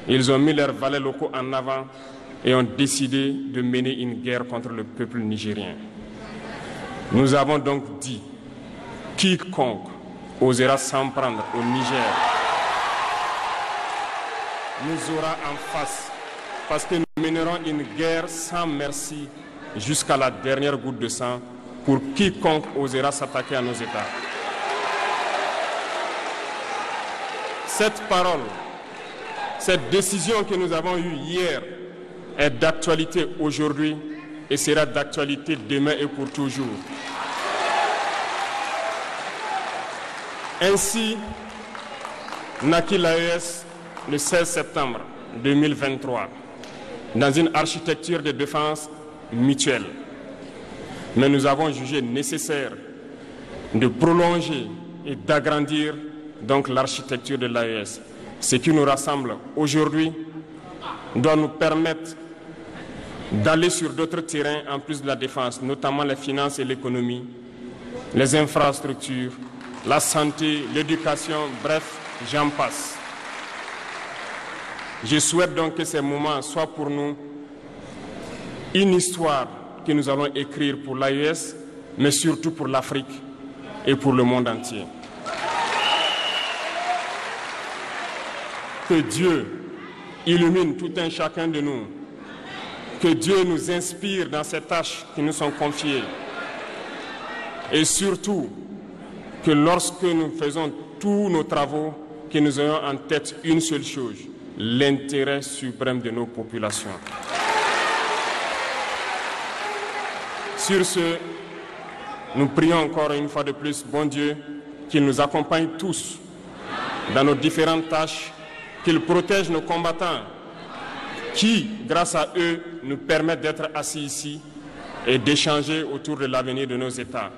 Ils ont mis leurs valets locaux en avant et ont décidé de mener une guerre contre le peuple nigérien. Nous avons donc dit, quiconque osera s'en prendre au Niger nous aura en face, parce que nous mènerons une guerre sans merci jusqu'à la dernière goutte de sang pour quiconque osera s'attaquer à nos États. Cette parole, cette décision que nous avons eue hier est d'actualité aujourd'hui et sera d'actualité demain et pour toujours. Ainsi naquit l'AES le 16 septembre 2023 dans une architecture de défense mutuelle. Mais nous avons jugé nécessaire de prolonger et d'agrandir donc l'architecture de l'AES. Ce qui nous rassemble aujourd'hui doit nous permettre d'aller sur d'autres terrains en plus de la défense, notamment les finances et l'économie, les infrastructures, la santé, l'éducation, bref, j'en passe. Je souhaite donc que ces moments soient pour nous une histoire que nous allons écrire pour l'AES, mais surtout pour l'Afrique et pour le monde entier. Que Dieu illumine tout un chacun de nous. Que Dieu nous inspire dans ces tâches qui nous sont confiées. Et surtout, que lorsque nous faisons tous nos travaux, que nous ayons en tête une seule chose, l'intérêt suprême de nos populations. Sur ce, nous prions encore une fois de plus, bon Dieu, qu'il nous accompagne tous dans nos différentes tâches, qu'il protège nos combattants qui, grâce à eux, nous permettent d'être assis ici et d'échanger autour de l'avenir de nos États.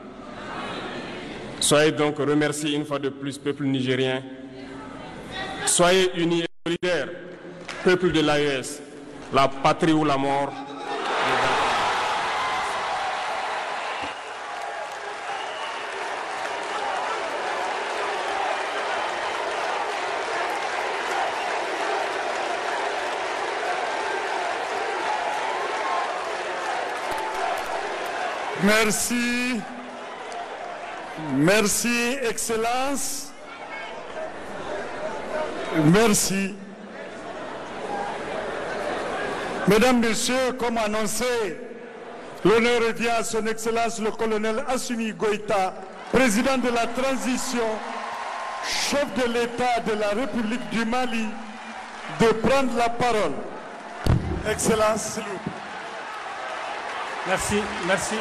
Soyez donc remerciés une fois de plus, peuple nigérien. Soyez unis et solidaires, peuple de l'AES, la patrie ou la mort. Merci. Merci, Excellence. Merci. Mesdames, Messieurs, comme annoncé, l'honneur revient à son Excellence le colonel Assimi Goïta, président de la transition, chef de l'État de la République du Mali, de prendre la parole. Excellence, s'il vous plaît. Merci, merci.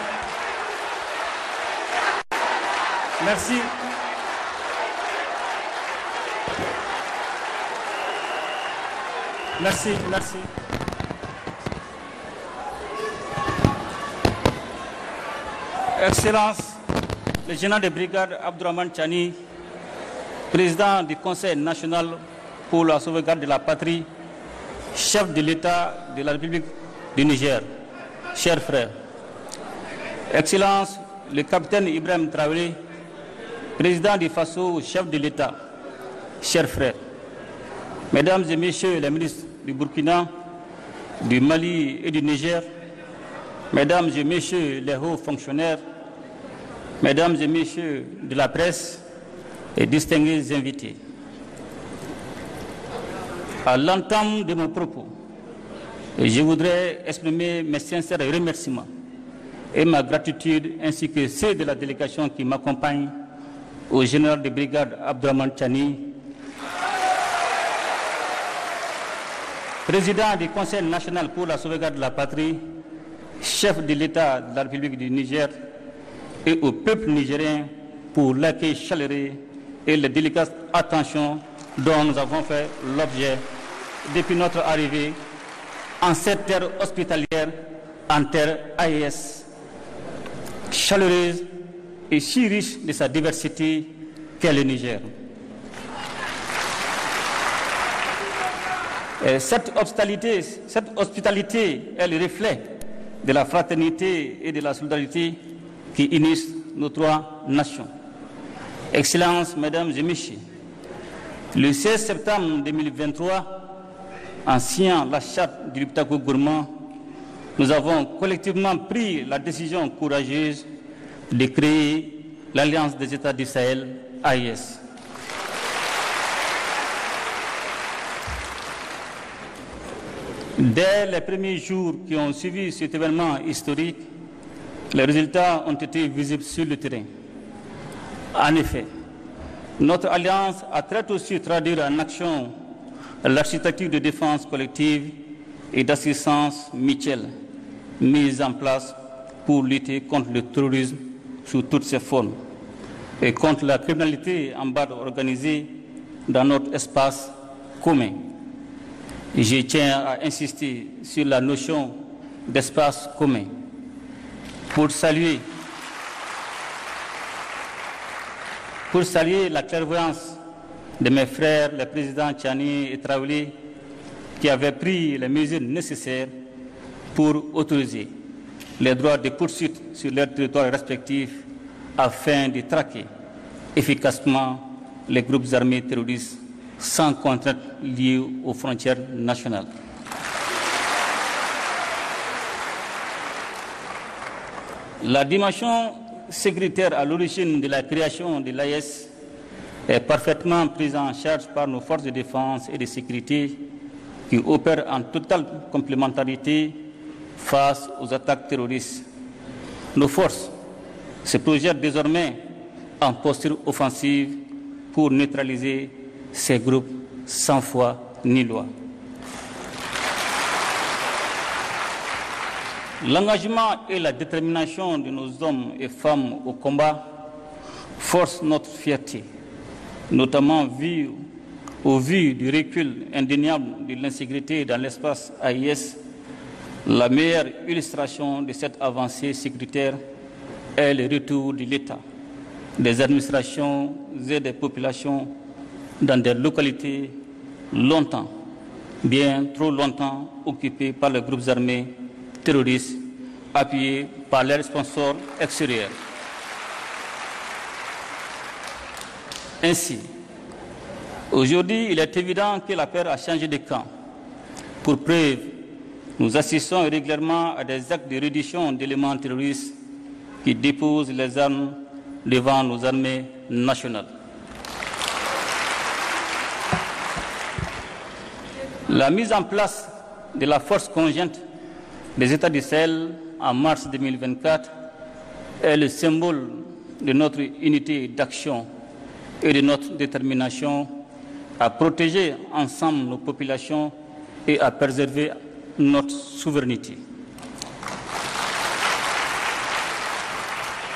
Merci. Merci, merci. Excellence, le général de brigade Abdourahmane Tchani, président du Conseil national pour la sauvegarde de la patrie, chef de l'État de la République du Niger, chers frères. Excellence, le capitaine Ibrahim Traoré, président du FASO, chef de l'État, chers frères. Mesdames et Messieurs les ministres du Burkina, du Mali et du Niger, Mesdames et Messieurs les hauts fonctionnaires, Mesdames et Messieurs de la presse et distingués invités. À l'entame de mon propos, je voudrais exprimer mes sincères remerciements et ma gratitude ainsi que ceux de la délégation qui m'accompagne au général de brigade Abdourahmane Tchani, président du Conseil national pour la sauvegarde de la patrie, chef de l'État de la République du Niger, et au peuple nigérien pour l'accueil chaleureux et la délicate attention dont nous avons fait l'objet depuis notre arrivée en cette terre hospitalière, en terre AES. chaleureuse et si riche de sa diversité qu'est le Niger. Et cette hospitalité est le reflet de la fraternité et de la solidarité qui unissent nos trois nations. Excellences, Mesdames et Messieurs, le 16 septembre 2023, en signant la charte du Liptako Gourmand, nous avons collectivement pris la décision courageuse de créer l'Alliance des États du Sahel, AES. Dès les premiers jours qui ont suivi cet événement historique, les résultats ont été visibles sur le terrain. En effet, notre alliance a très tôt su traduire en action l'architecture de défense collective et d'assistance mutuelle mise en place pour lutter contre le terrorisme sous toutes ses formes et contre la criminalité en bande organisée dans notre espace commun. Je tiens à insister sur la notion d'espace commun pour saluer la clairvoyance de mes frères, les présidents Tchani et Traoré, qui avaient pris les mesures nécessaires pour autoriser les droits de poursuite sur leurs territoires respectifs afin de traquer efficacement les groupes armés terroristes sans contrainte liée aux frontières nationales. La dimension sécuritaire à l'origine de la création de l'AES est parfaitement prise en charge par nos forces de défense et de sécurité qui opèrent en totale complémentarité face aux attaques terroristes. Nos forces se projettent désormais en posture offensive pour neutraliser ces groupes sans foi ni loi. L'engagement et la détermination de nos hommes et femmes au combat forcent notre fierté, notamment au vu du recul indéniable de l'insécurité dans l'espace AES. La meilleure illustration de cette avancée sécuritaire est le retour de l'État, des administrations et des populations dans des localités longtemps, bien trop longtemps occupées par les groupes armés terroristes appuyés par leurs sponsors extérieurs. Ainsi, aujourd'hui, il est évident que la paix a changé de camp. Pour preuve, nous assistons régulièrement à des actes de reddition d'éléments terroristes qui déposent les armes devant nos armées nationales. La mise en place de la force conjointe des États du Sahel en mars 2024 est le symbole de notre unité d'action et de notre détermination à protéger ensemble nos populations et à préserver notre souveraineté.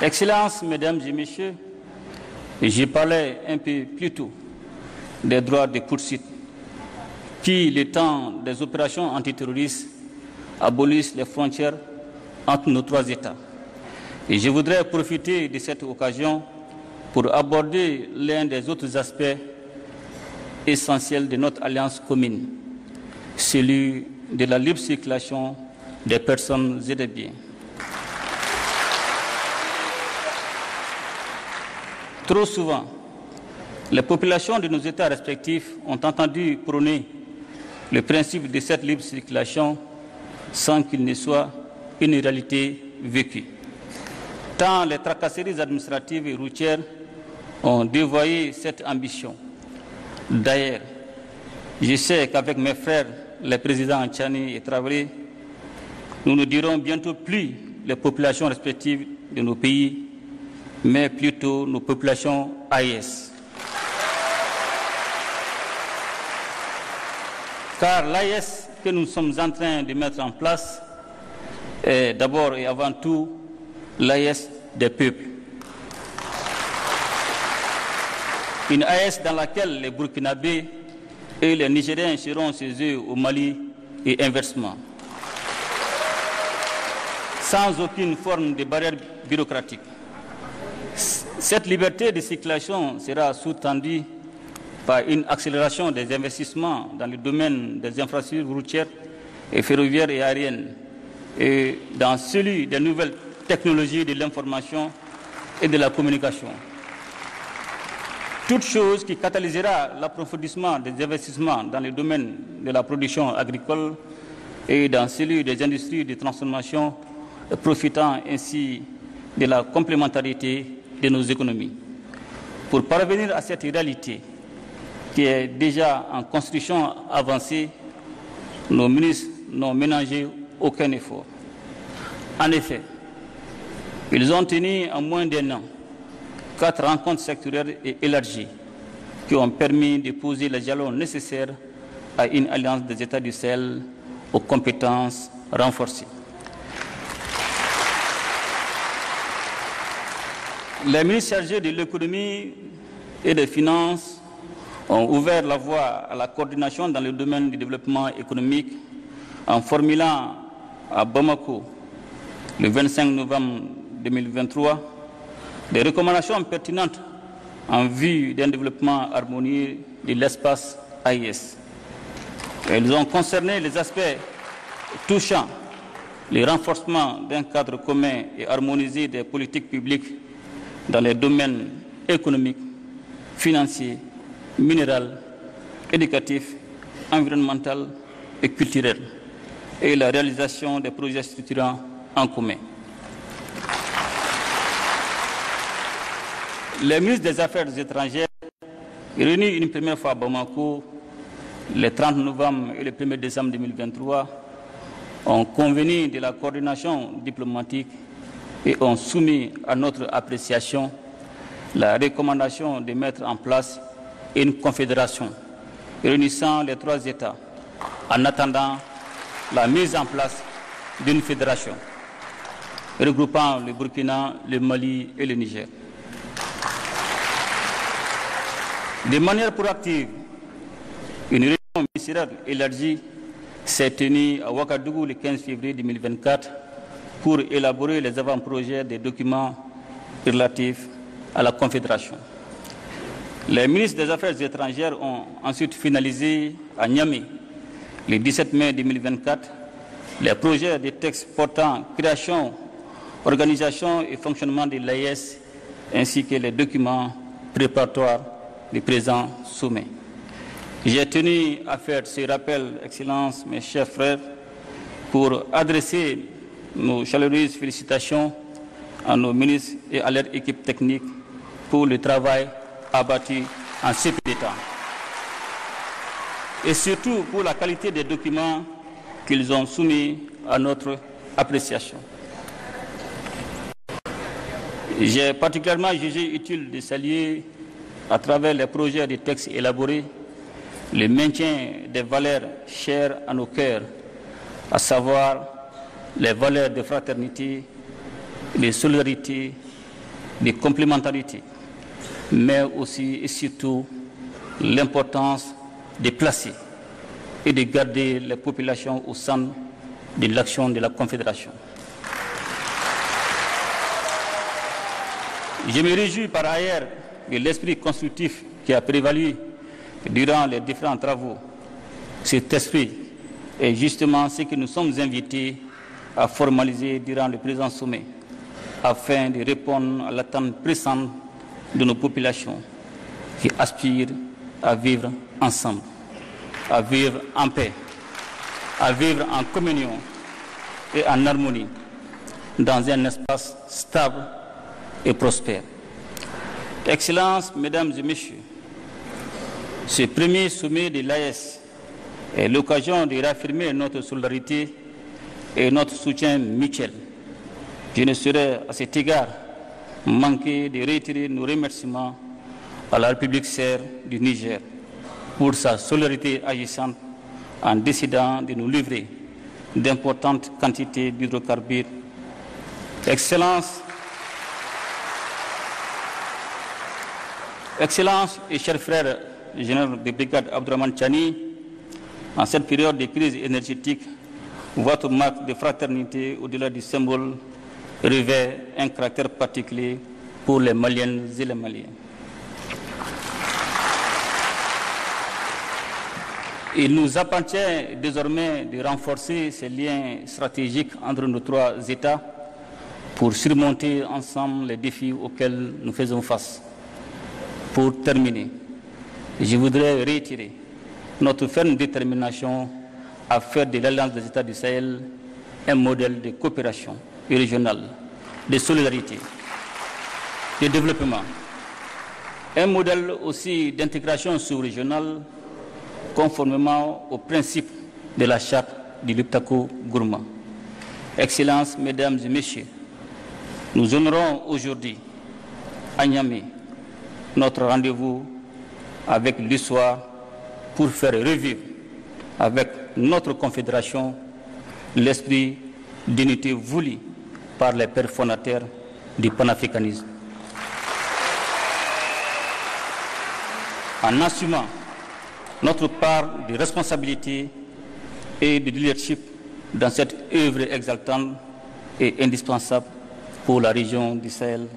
Excellences, Mesdames et Messieurs, j'ai parlé un peu plus tôt des droits de poursuite qui, le temps des opérations antiterroristes, abolissent les frontières entre nos trois États. Et je voudrais profiter de cette occasion pour aborder l'un des autres aspects essentiels de notre alliance commune, celui de la libre circulation des personnes et des biens. Trop souvent, les populations de nos États respectifs ont entendu prôner le principe de cette libre circulation sans qu'il ne soit une réalité vécue. Tant les tracasseries administratives et routières ont dévoyé cette ambition. D'ailleurs, je sais qu'avec mes frères, les présidents Tchani et Traoré, nous ne dirons bientôt plus les populations respectives de nos pays, mais plutôt nos populations AES. Car l'AES que nous sommes en train de mettre en place est d'abord et avant tout l'AES des peuples. Une AES dans laquelle les Burkinabés et les Nigériens seront chez eux au Mali et inversement. sans aucune forme de barrière bureaucratique. Cette liberté de circulation sera sous-tendue par une accélération des investissements dans le domaine des infrastructures routières et ferroviaires et aériennes, et dans celui des nouvelles technologies de l'information et de la communication. Toute chose qui catalysera l'approfondissement des investissements dans le domaine de la production agricole et dans celui des industries de transformation, profitant ainsi de la complémentarité de nos économies. Pour parvenir à cette réalité qui est déjà en construction avancée, nos ministres n'ont ménagé aucun effort. En effet, ils ont tenu en moins d'un an 4 rencontres sectorielles et élargies qui ont permis de poser les jalons nécessaires à une alliance des États du Sahel aux compétences renforcées. Les ministres chargés de l'économie et des finances ont ouvert la voie à la coordination dans le domaine du développement économique en formulant à Bamako, le 25 novembre 2023, des recommandations pertinentes en vue d'un développement harmonieux de l'espace AIS. Elles ont concerné les aspects touchant le renforcement d'un cadre commun et harmonisé des politiques publiques dans les domaines économiques, financiers, minéral, éducatif, environnemental et culturel, et la réalisation des projets structurants en commun. Les ministres des Affaires étrangères, réunis une première fois à Bamako, le 30 novembre et le 1er décembre 2023, ont convenu de la coordination diplomatique et ont soumis à notre appréciation la recommandation de mettre en place une confédération réunissant les 3 États en attendant la mise en place d'une fédération regroupant le Burkina, le Mali et le Niger. De manière proactive, une réunion ministérielle élargie s'est tenue à Ouagadougou le 15 février 2024 pour élaborer les avant-projets des documents relatifs à la Confédération. Les ministres des Affaires étrangères ont ensuite finalisé à Niamey, le 17 mai 2024, les projets de textes portant création, organisation et fonctionnement de l'AIS, ainsi que les documents préparatoires du présent sommet. J'ai tenu à faire ce rappel, Excellences, mes chers frères, pour adresser nos chaleureuses félicitations à nos ministres et à leur équipe technique pour le travail abattu en si peu de temps. Et surtout pour la qualité des documents qu'ils ont soumis à notre appréciation. J'ai particulièrement jugé utile de saluer, à travers les projets de textes élaborés, le maintien des valeurs chères à nos cœurs, à savoir les valeurs de fraternité, de solidarité, de complémentarité, mais aussi et surtout l'importance de placer et de garder les populations au centre de l'action de la Confédération. Je me réjouis par ailleurs de l'esprit constructif qui a prévalu durant les différents travaux. Cet esprit est justement ce que nous sommes invités à formaliser durant le présent sommet, afin de répondre à l'attente pressante de nos populations qui aspirent à vivre ensemble, à vivre en paix, à vivre en communion et en harmonie dans un espace stable et prospère. Excellences, Mesdames et Messieurs, ce premier sommet de l'AES est l'occasion de réaffirmer notre solidarité et notre soutien mutuel. Je ne saurais à cet égard manquer de réitérer nos remerciements à la République sœur du Niger pour sa solidarité agissante en décidant de nous livrer d'importantes quantités d'hydrocarbures. Excellences et chers frères, le général de brigade Abdourahmane Tchani, en cette période de crise énergétique, votre marque de fraternité, au-delà du symbole, revêt un caractère particulier pour les Maliennes et les Maliens. Il nous appartient désormais de renforcer ces liens stratégiques entre nos trois États pour surmonter ensemble les défis auxquels nous faisons face. Pour terminer, je voudrais réitérer notre ferme détermination à faire de l'Alliance des États du Sahel un modèle de coopération régionale, de solidarité, de développement, un modèle aussi d'intégration sous-régionale conformément aux principes de la charte du Liptako Gourma. Excellences, Mesdames et Messieurs, nous honorons aujourd'hui à Niamey notre rendez-vous avec l'histoire pour faire revivre avec notre confédération l'esprit d'unité voulu par les pères fondateurs du panafricanisme. En assumant notre part de responsabilité et de leadership dans cette œuvre exaltante et indispensable pour la région du Sahel,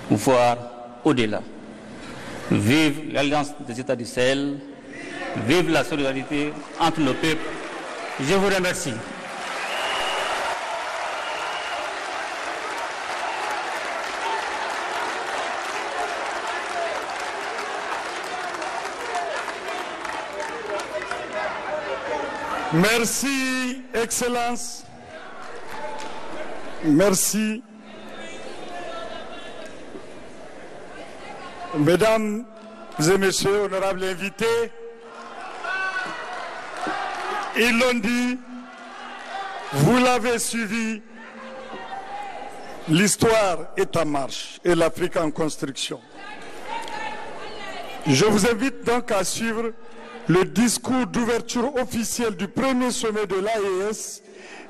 voire au-delà. Vive l'Alliance des États du Sahel, vive la solidarité entre nos peuples. Je vous remercie. Merci, Excellence. Merci. Mesdames et Messieurs, honorables invités, ils l'ont dit, vous l'avez suivi, l'histoire est en marche et l'Afrique en construction. Je vous invite donc à suivre le discours d'ouverture officiel du premier sommet de l'AES,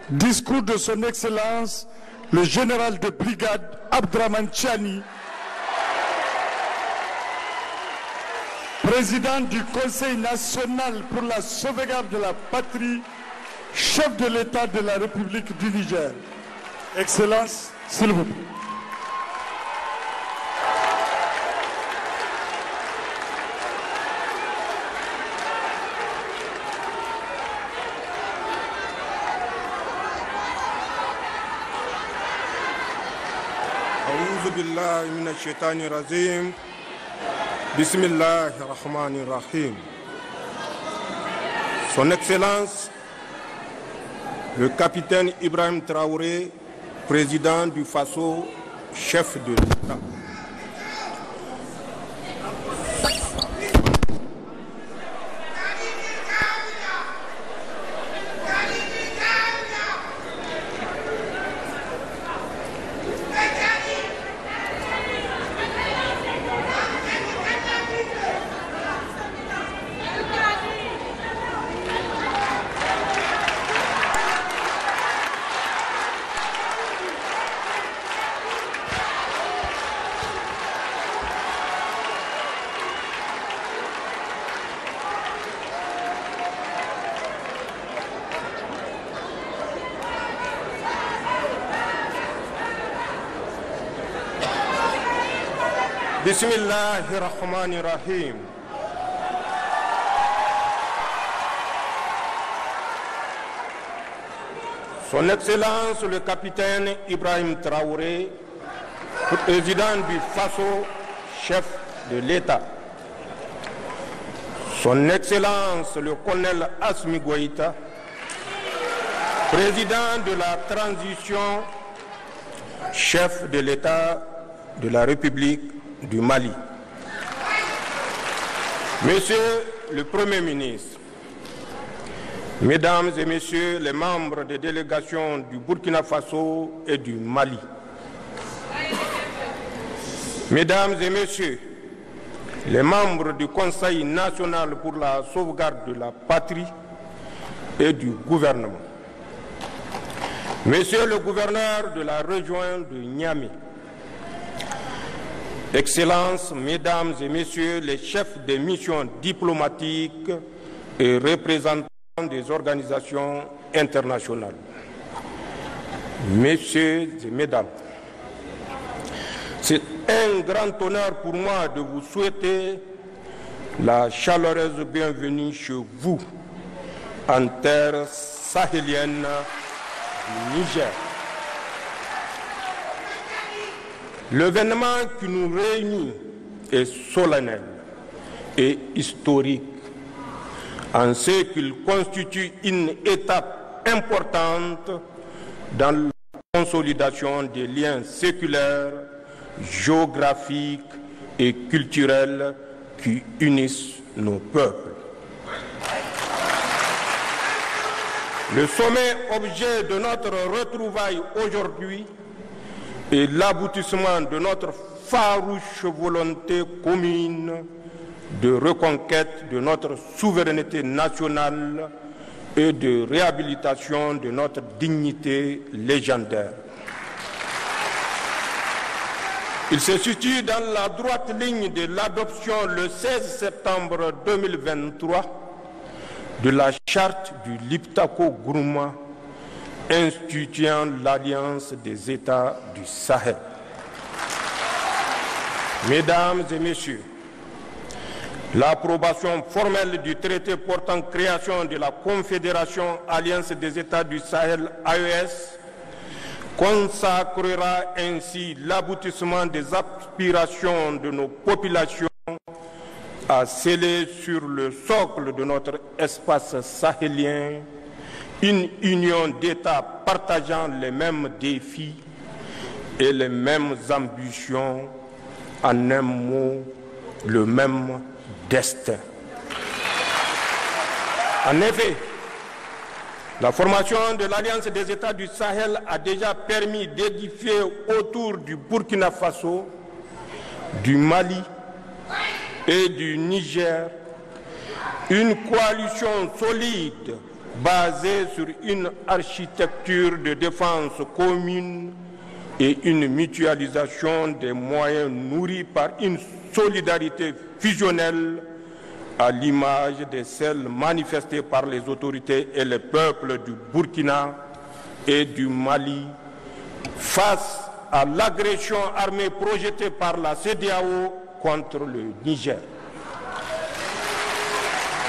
discours de son Excellence, le général de brigade Abdraman Chani, président du Conseil national pour la sauvegarde de la patrie, chef de l'État de la République du Niger. Excellence, s'il vous plaît. billahi minash shaitani rajim. Bismillahir rahmanir rahim. Son Excellence, le capitaine Ibrahim Traoré, président du FASO, chef de l'État. Bismillahir rahmanir rahim. Son Excellence le capitaine Ibrahim Traoré, président du FASO, chef de l'État. Son Excellence le colonel Assimi Goïta, président de la transition, chef de l'État de la République du Mali. Monsieur le Premier ministre, Mesdames et Messieurs les membres des délégations du Burkina Faso et du Mali, Mesdames et Messieurs les membres du Conseil national pour la sauvegarde de la patrie et du gouvernement, Monsieur le gouverneur de la région de Niamey, Excellences, Mesdames et Messieurs les chefs des missions diplomatiques et représentants des organisations internationales, messieurs et mesdames, c'est un grand honneur pour moi de vous souhaiter la chaleureuse bienvenue chez vous, en terre sahélienne du Niger. L'événement qui nous réunit est solennel et historique, en ce qu'il constitue une étape importante dans la consolidation des liens séculaires, géographiques et culturels qui unissent nos peuples. Le sommet objet de notre retrouvaille aujourd'hui est l'aboutissement de notre farouche volonté commune de reconquête de notre souveraineté nationale et de réhabilitation de notre dignité légendaire. Il se situe dans la droite ligne de l'adoption le 16 septembre 2023 de la charte du Liptako-Gourma instituant l'Alliance des États du Sahel. Mesdames et messieurs, l'approbation formelle du traité portant création de la Confédération Alliance des États du Sahel AES consacrera ainsi l'aboutissement des aspirations de nos populations à sceller sur le socle de notre espace sahélien une union d'États partageant les mêmes défis et les mêmes ambitions, en un mot, le même destin. En effet, la formation de l'Alliance des États du Sahel a déjà permis d'édifier autour du Burkina Faso, du Mali et du Niger une coalition solide basée sur une architecture de défense commune et une mutualisation des moyens nourris par une solidarité fusionnelle à l'image de celles manifestées par les autorités et les peuples du Burkina et du Mali face à l'agression armée projetée par la CEDEAO contre le Niger.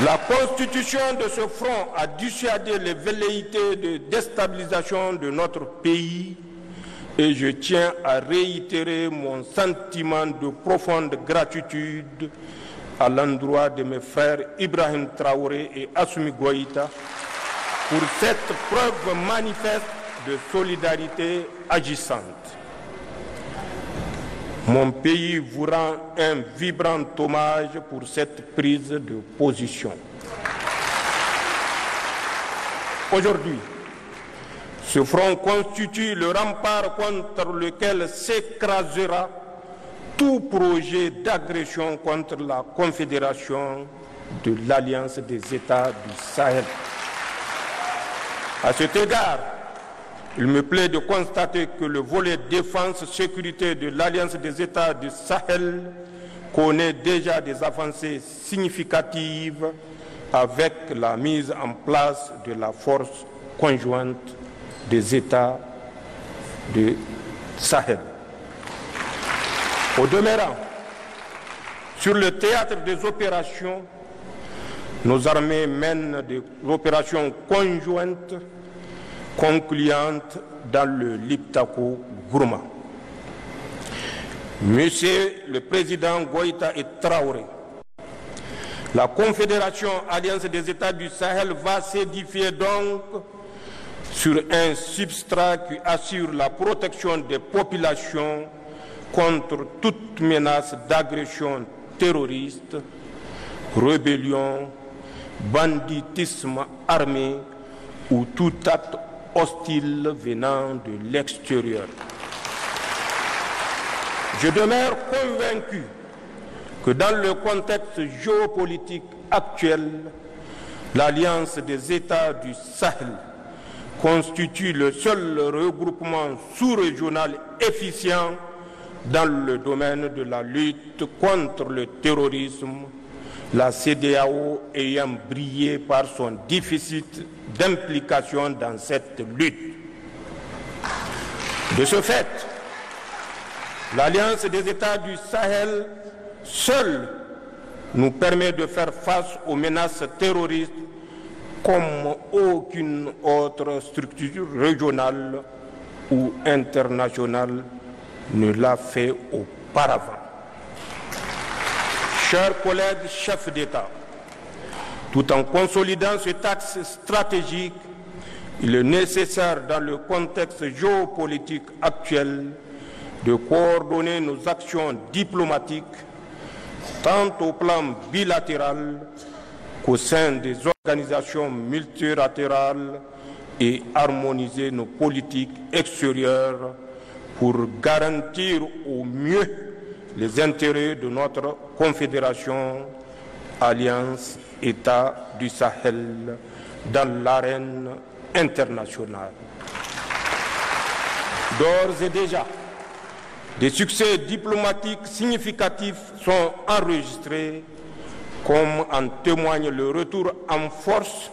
La constitution de ce front a dissuadé les velléités de déstabilisation de notre pays et je tiens à réitérer mon sentiment de profonde gratitude à l'endroit de mes frères Ibrahim Traoré et Assimi Goïta pour cette preuve manifeste de solidarité agissante. Mon pays vous rend un vibrant hommage pour cette prise de position. Aujourd'hui, ce front constitue le rempart contre lequel s'écrasera tout projet d'agression contre la Confédération de l'Alliance des États du Sahel. À cet égard, il me plaît de constater que le volet défense-sécurité de l'Alliance des États du Sahel connaît déjà des avancées significatives avec la mise en place de la force conjointe des États du Sahel. Au demeurant, sur le théâtre des opérations, nos armées mènent des opérations conjointes concluantes dans le Liptako-Gourma. Monsieur le Président Goïta et Traoré, la Confédération Alliance des États du Sahel va s'édifier donc sur un substrat qui assure la protection des populations contre toute menace d'agression terroriste, rébellion, banditisme armé ou tout acte hostile venant de l'extérieur. Je demeure convaincu que dans le contexte géopolitique actuel, l'Alliance des États du Sahel constitue le seul regroupement sous-régional efficient dans le domaine de la lutte contre le terrorisme, la CEDEAO ayant brillé par son déficit d'implication dans cette lutte. De ce fait, l'Alliance des États du Sahel seule nous permet de faire face aux menaces terroristes comme aucune autre structure régionale ou internationale ne l'a fait auparavant. Chers collègues chefs d'État, tout en consolidant cet axe stratégique, il est nécessaire dans le contexte géopolitique actuel de coordonner nos actions diplomatiques tant au plan bilatéral qu'au sein des organisations multilatérales et harmoniser nos politiques extérieures pour garantir au mieux les intérêts de notre confédération Alliance États du Sahel dans l'arène internationale. D'ores et déjà, des succès diplomatiques significatifs sont enregistrés, comme en témoigne le retour en force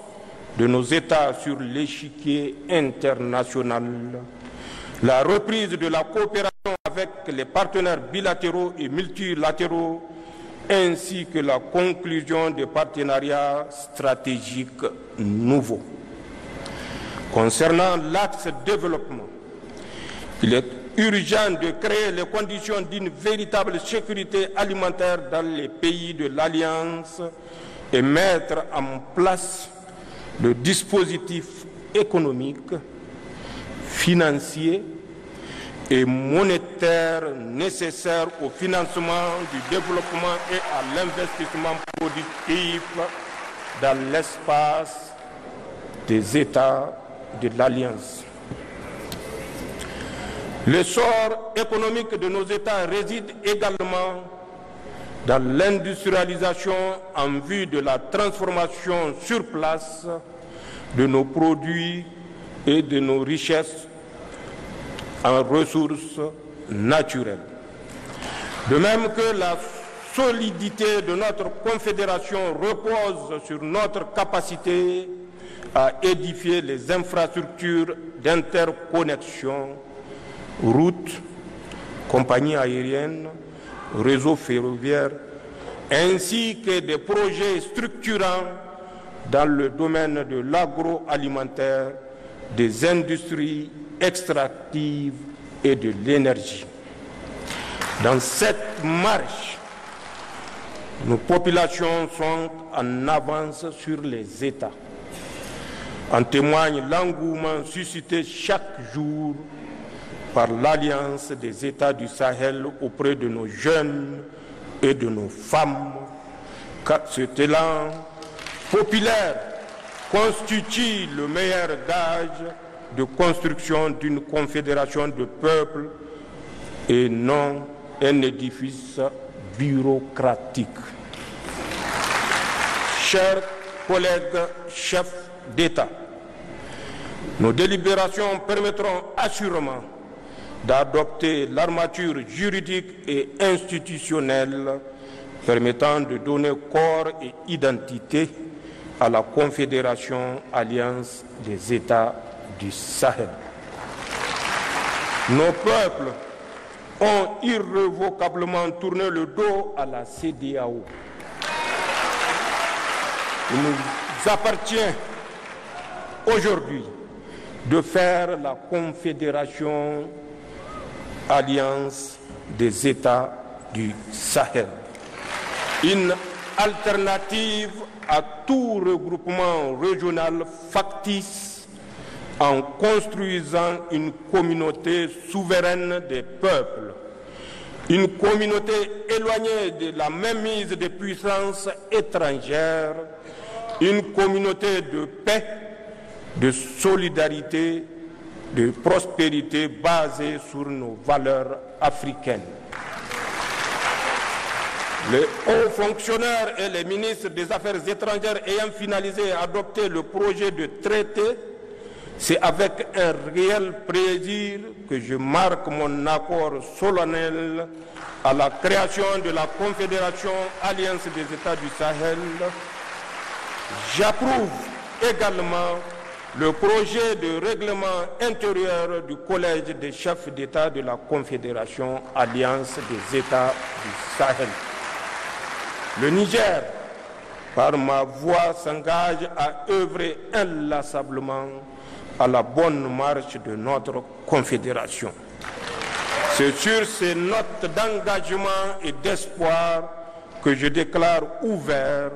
de nos États sur l'échiquier international, la reprise de la coopération avec les partenaires bilatéraux et multilatéraux, ainsi que la conclusion des partenariats stratégiques nouveaux. Concernant l'axe développement, il est urgent de créer les conditions d'une véritable sécurité alimentaire dans les pays de l'Alliance et mettre en place le dispositif économique, financier et monétaire nécessaire au financement du développement et à l'investissement productif dans l'espace des États de l'Alliance. L'essor économique de nos États réside également dans l'industrialisation en vue de la transformation sur place de nos produits et de nos richesses en ressources naturelles. De même que la solidité de notre confédération repose sur notre capacité à édifier les infrastructures d'interconnexion, routes, compagnies aériennes, réseaux ferroviaires, ainsi que des projets structurants dans le domaine de l'agroalimentaire, des industries extractives et de l'énergie. Dans cette marche, nos populations sont en avance sur les États. En témoigne l'engouement suscité chaque jour par l'Alliance des États du Sahel auprès de nos jeunes et de nos femmes, car cet élan populaire constitue le meilleur gage de construction d'une confédération de peuples et non un édifice bureaucratique. Chers collègues chefs d'État, nos délibérations permettront assurément d'adopter l'armature juridique et institutionnelle permettant de donner corps et identité à la Confédération Alliance des États du Sahel. Nos peuples ont irrévocablement tourné le dos à la CEDEAO. Il nous appartient aujourd'hui de faire la Confédération Alliance des États du Sahel une alternative à tout regroupement régional factice en construisant une communauté souveraine des peuples, une communauté éloignée de la mainmise des puissances étrangères, une communauté de paix, de solidarité, de prospérité basée sur nos valeurs africaines. Les hauts fonctionnaires et les ministres des Affaires étrangères ayant finalisé et adopté le projet de traité c'est avec un réel plaisir que je marque mon accord solennel à la création de la Confédération Alliance des États du Sahel. J'approuve également le projet de règlement intérieur du Collège des chefs d'État de la Confédération Alliance des États du Sahel. Le Niger, par ma voix, s'engage à œuvrer inlassablement à la bonne marche de notre Confédération. C'est sur ces notes d'engagement et d'espoir que je déclare ouvert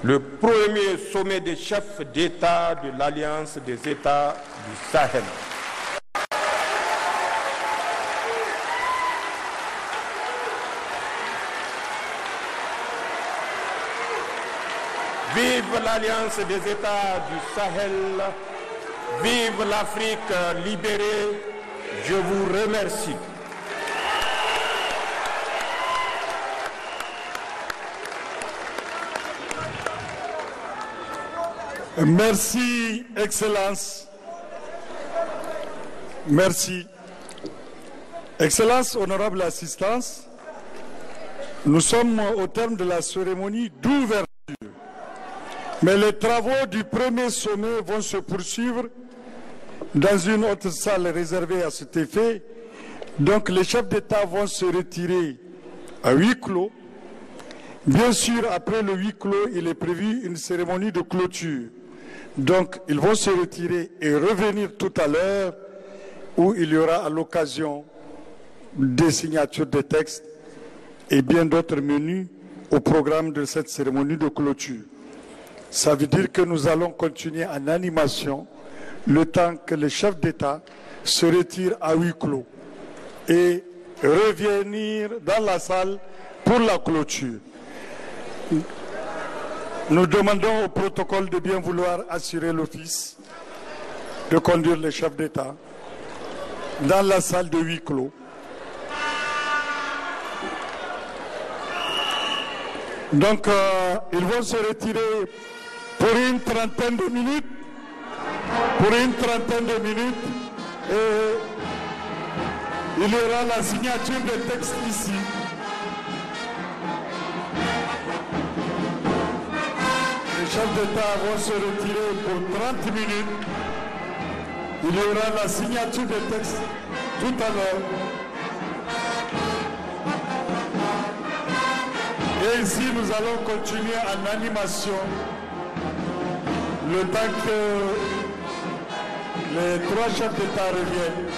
le premier sommet des chefs d'État de l'Alliance des États du Sahel. Vive l'Alliance des États du Sahel, vive l'Afrique libérée, je vous remercie. Merci, Excellence. Merci. Excellence, honorable assistance, nous sommes au terme de la cérémonie d'ouverture. Mais les travaux du premier sommet vont se poursuivre dans une autre salle réservée à cet effet. Donc les chefs d'État vont se retirer à huis clos. Bien sûr, après le huis clos, il est prévu une cérémonie de clôture. Donc, ils vont se retirer et revenir tout à l'heure où il y aura à l'occasion des signatures de textes et bien d'autres menus au programme de cette cérémonie de clôture. Ça veut dire que nous allons continuer en animation le temps que les chefs d'État se retirent à huis clos et revenir dans la salle pour la clôture. Nous demandons au protocole de bien vouloir assurer l'office de conduire les chefs d'État dans la salle de huis clos. Donc, ils vont se retirer pour une trentaine de minutes. Et il y aura la signature des textes ici. Les chefs d'État vont se retirer pour 30 minutes. Il y aura la signature des textes tout à l'heure. Et ici, nous allons continuer en animation le temps que les trois chefs d'État reviennent.